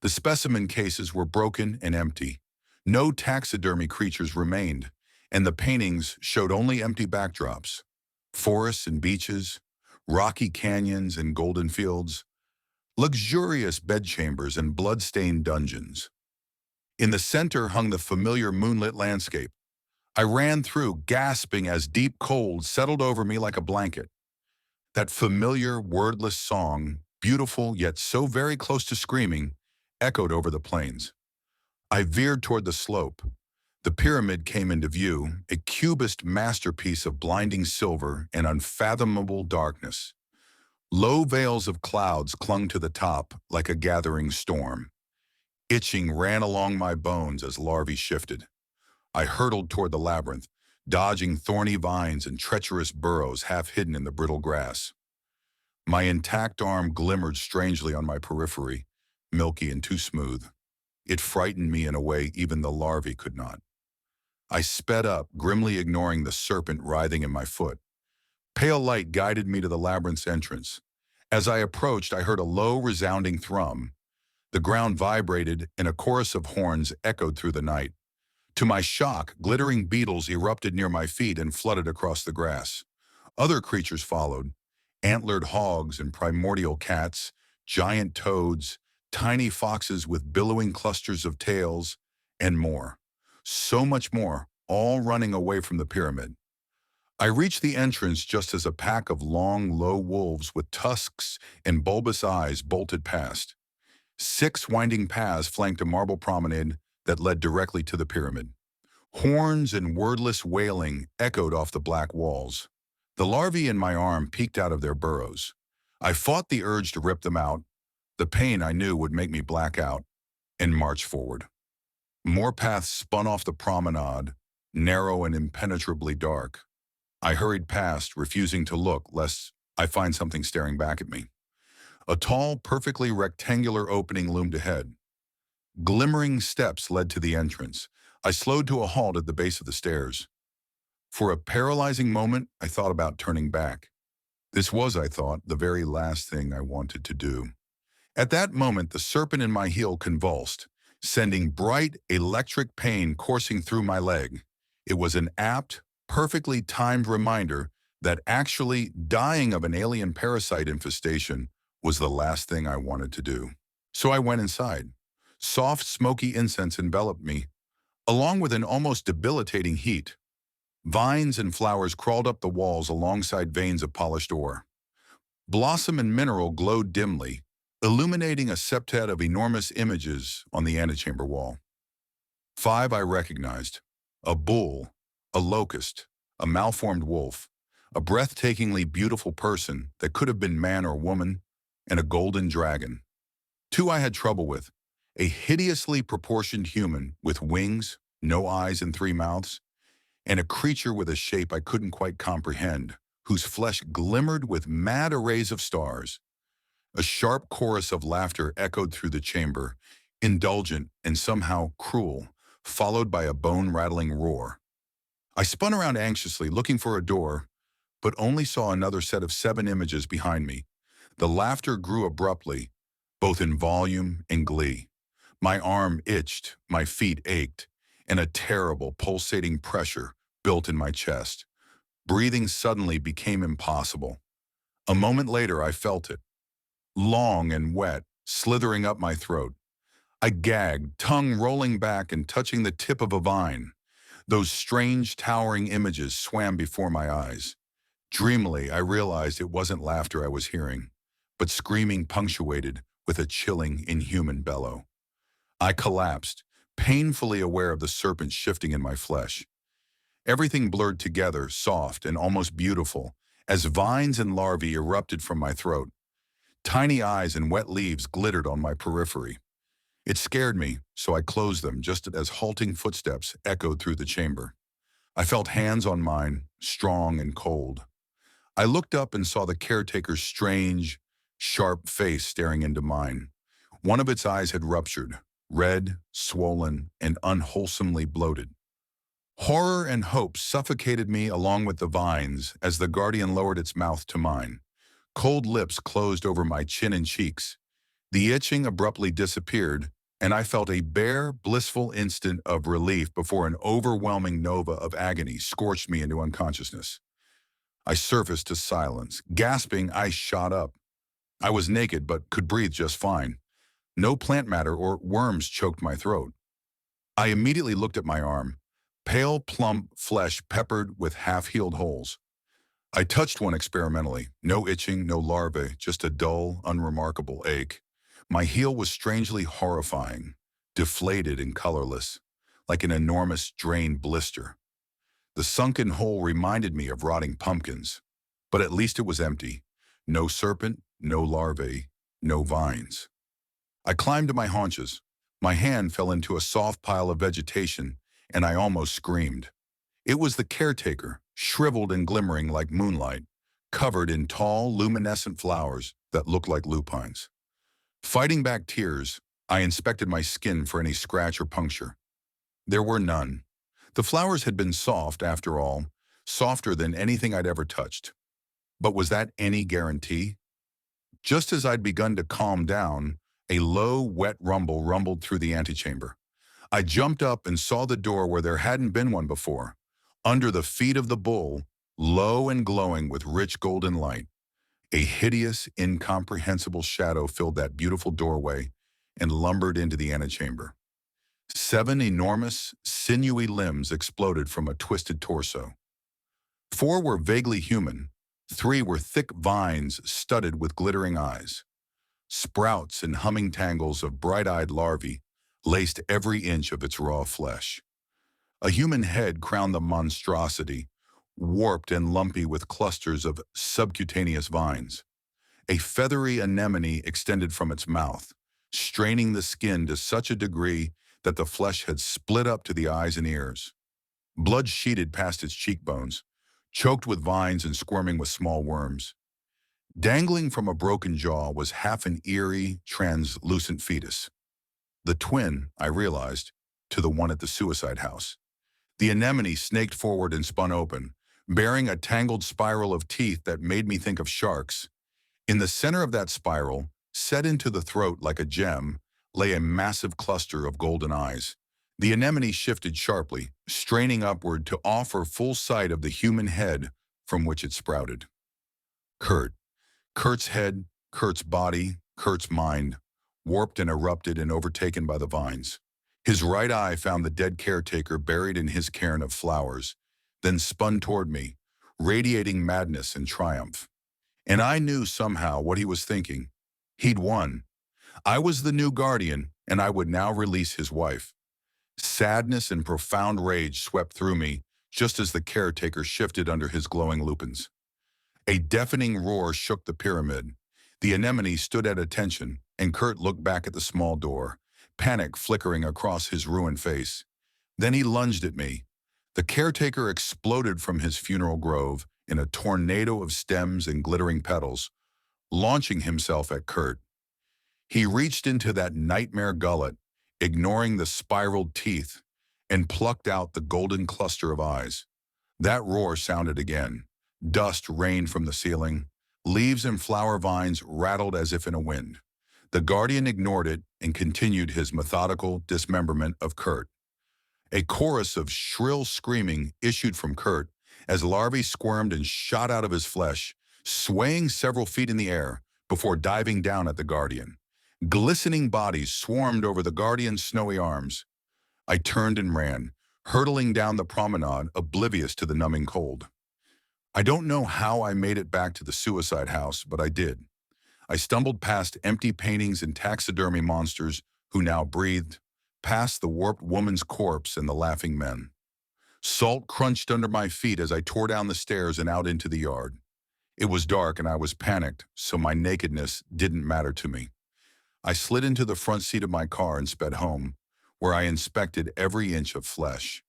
The specimen cases were broken and empty. No taxidermy creatures remained, and the paintings showed only empty backdrops. Forests and beaches, rocky canyons and golden fields, luxurious bedchambers and blood-stained dungeons. In the center hung the familiar moonlit landscape. I ran through, gasping as deep cold settled over me like a blanket. That familiar, wordless song, beautiful yet so very close to screaming, echoed over the plains. I veered toward the slope. The pyramid came into view, a cubist masterpiece of blinding silver and unfathomable darkness. Low veils of clouds clung to the top like a gathering storm. Itching ran along my bones as larvae shifted. I hurtled toward the labyrinth, dodging thorny vines and treacherous burrows half hidden in the brittle grass. My intact arm glimmered strangely on my periphery, milky and too smooth. It frightened me in a way even the larvae could not. I sped up, grimly ignoring the serpent writhing in my foot. Pale light guided me to the labyrinth's entrance. As I approached, I heard a low, resounding thrum. The ground vibrated, and a chorus of horns echoed through the night. To my shock, glittering beetles erupted near my feet and flooded across the grass. Other creatures followed, antlered hogs and primordial cats, giant toads, tiny foxes with billowing clusters of tails, and more. So much more, all running away from the pyramid. I reached the entrance just as a pack of long, low wolves with tusks and bulbous eyes bolted past. 6 winding paths flanked a marble promenade that led directly to the pyramid. Horns and wordless wailing echoed off the black walls. The larvae in my arm peeked out of their burrows. I fought the urge to rip them out. The pain I knew would make me black out, and march forward. More paths spun off the promenade, narrow and impenetrably dark. I hurried past, refusing to look lest I find something staring back at me. A tall, perfectly rectangular opening loomed ahead. Glimmering steps led to the entrance. I slowed to a halt at the base of the stairs. For a paralyzing moment, I thought about turning back. This was, I thought, the very last thing I wanted to do. At that moment, the serpent in my heel convulsed, sending bright, electric pain coursing through my leg. It was an apt, perfectly timed reminder that actually dying of an alien parasite infestation was the last thing I wanted to do. So I went inside. Soft, smoky incense enveloped me, along with an almost debilitating heat. Vines and flowers crawled up the walls alongside veins of polished ore. Blossom and mineral glowed dimly, illuminating a septet of enormous images on the antechamber wall. 5 I recognized: a bull, a locust, a malformed wolf, a breathtakingly beautiful person that could have been man or woman, and a golden dragon. 2 I had trouble with: a hideously proportioned human with wings, no eyes, and 3 mouths, and a creature with a shape I couldn't quite comprehend, whose flesh glimmered with mad arrays of stars. A sharp chorus of laughter echoed through the chamber, indulgent and somehow cruel, followed by a bone-rattling roar. I spun around anxiously, looking for a door, but only saw another set of 7 images behind me. The laughter grew abruptly, both in volume and glee. My arm itched, my feet ached, and a terrible, pulsating pressure built in my chest. Breathing suddenly became impossible. A moment later, I felt it, long and wet, slithering up my throat. I gagged, tongue rolling back and touching the tip of a vine. Those strange, towering images swam before my eyes. Dreamily, I realized it wasn't laughter I was hearing, but screaming punctuated with a chilling, inhuman bellow. I collapsed, painfully aware of the serpent shifting in my flesh. Everything blurred together, soft and almost beautiful, as vines and larvae erupted from my throat. Tiny eyes and wet leaves glittered on my periphery. It scared me, so I closed them just as halting footsteps echoed through the chamber. I felt hands on mine, strong and cold. I looked up and saw the caretaker's strange, sharp face staring into mine. One of its eyes had ruptured, red, swollen, and unwholesomely bloated. Horror and hope suffocated me along with the vines as the guardian lowered its mouth to mine. Cold lips closed over my chin and cheeks. The itching abruptly disappeared, and I felt a bare, blissful instant of relief before an overwhelming nova of agony scorched me into unconsciousness. I surfaced to silence. Gasping, I shot up. I was naked but could breathe just fine. No plant matter or worms choked my throat. I immediately looked at my arm, pale, plump flesh peppered with half-healed holes. I touched one experimentally. No itching, no larvae, just a dull, unremarkable ache. My heel was strangely horrifying, deflated and colorless, like an enormous drained blister. The sunken hole reminded me of rotting pumpkins, but at least it was empty. No serpent, no larvae, no vines. I climbed to my haunches. My hand fell into a soft pile of vegetation, and I almost screamed. It was the caretaker, shriveled and glimmering like moonlight, covered in tall, luminescent flowers that looked like lupines. Fighting back tears, I inspected my skin for any scratch or puncture. There were none. The flowers had been soft, after all, softer than anything I'd ever touched. But was that any guarantee? Just as I'd begun to calm down, a low, wet rumble rumbled through the antechamber. I jumped up and saw the door where there hadn't been one before. Under the feet of the bull, low and glowing with rich golden light, a hideous, incomprehensible shadow filled that beautiful doorway and lumbered into the antechamber. 7 enormous, sinewy limbs exploded from a twisted torso. 4 were vaguely human. 3 were thick vines studded with glittering eyes. Sprouts and humming tangles of bright-eyed larvae laced every inch of its raw flesh. A human head crowned the monstrosity, warped and lumpy with clusters of subcutaneous vines. A feathery anemone extended from its mouth, straining the skin to such a degree that the flesh had split up to the eyes and ears. Blood sheeted past its cheekbones, choked with vines and squirming with small worms. Dangling from a broken jaw was half an eerie, translucent fetus. The twin, I realized, to the one at the suicide house. The anemone snaked forward and spun open, bearing a tangled spiral of teeth that made me think of sharks. In the center of that spiral, set into the throat like a gem, lay a massive cluster of golden eyes. The anemone shifted sharply, straining upward to offer full sight of the human head from which it sprouted. Kurt. Kurt's head, Kurt's body, Kurt's mind, warped and erupted and overtaken by the vines. His right eye found the dead caretaker buried in his cairn of flowers, then spun toward me, radiating madness and triumph. And I knew somehow what he was thinking. He'd won. I was the new guardian, and I would now release his wife. Sadness and profound rage swept through me just as the caretaker shifted under his glowing lupins. A deafening roar shook the pyramid. The anemone stood at attention, and Kurt looked back at the small door, panic flickering across his ruined face. Then he lunged at me. The caretaker exploded from his funeral grove in a tornado of stems and glittering petals, launching himself at Kurt. He reached into that nightmare gullet, ignoring the spiraled teeth, and plucked out the golden cluster of eyes. That roar sounded again. Dust rained from the ceiling. Leaves and flower vines rattled as if in a wind. The guardian ignored it and continued his methodical dismemberment of Kurt. A chorus of shrill screaming issued from Kurt as larvae squirmed and shot out of his flesh, swaying several feet in the air before diving down at the guardian. Glistening bodies swarmed over the guardian's snowy arms. I turned and ran, hurtling down the promenade, oblivious to the numbing cold. I don't know how I made it back to the suicide house, but I did. I stumbled past empty paintings and taxidermy monsters who now breathed, past the warped woman's corpse and the laughing men. Salt crunched under my feet as I tore down the stairs and out into the yard. It was dark and I was panicked, so my nakedness didn't matter to me. I slid into the front seat of my car and sped home, where I inspected every inch of flesh.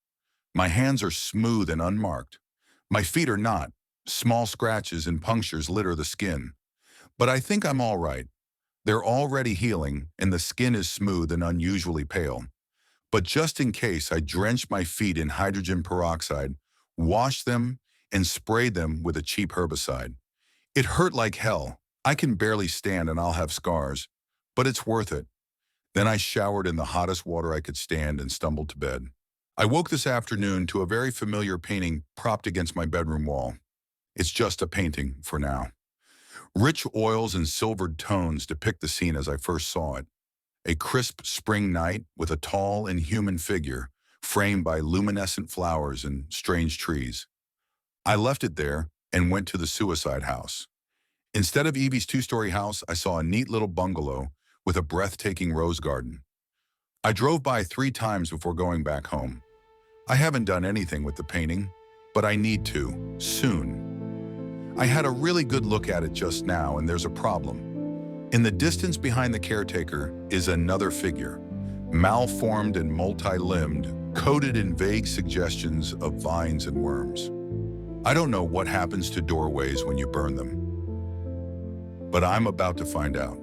My hands are smooth and unmarked. My feet are not. Small scratches and punctures litter the skin. But I think I'm all right. They're already healing, and the skin is smooth and unusually pale. But just in case, I drenched my feet in hydrogen peroxide, washed them, and sprayed them with a cheap herbicide. It hurt like hell. I can barely stand and I'll have scars. But it's worth it. Then I showered in the hottest water I could stand and stumbled to bed. I woke this afternoon to a very familiar painting propped against my bedroom wall. It's just a painting for now. Rich oils and silvered tones depict the scene as I first saw it. A crisp spring night with a tall and human figure framed by luminescent flowers and strange trees. I left it there and went to the suicide house. Instead of Evie's two-story house, I saw a neat little bungalow with a breathtaking rose garden. I drove by 3 times before going back home. I haven't done anything with the painting, but I need to, soon. I had a really good look at it just now, and there's a problem. In the distance behind the caretaker is another figure, malformed and multi-limbed, coated in vague suggestions of vines and worms. I don't know what happens to doorways when you burn them, but I'm about to find out.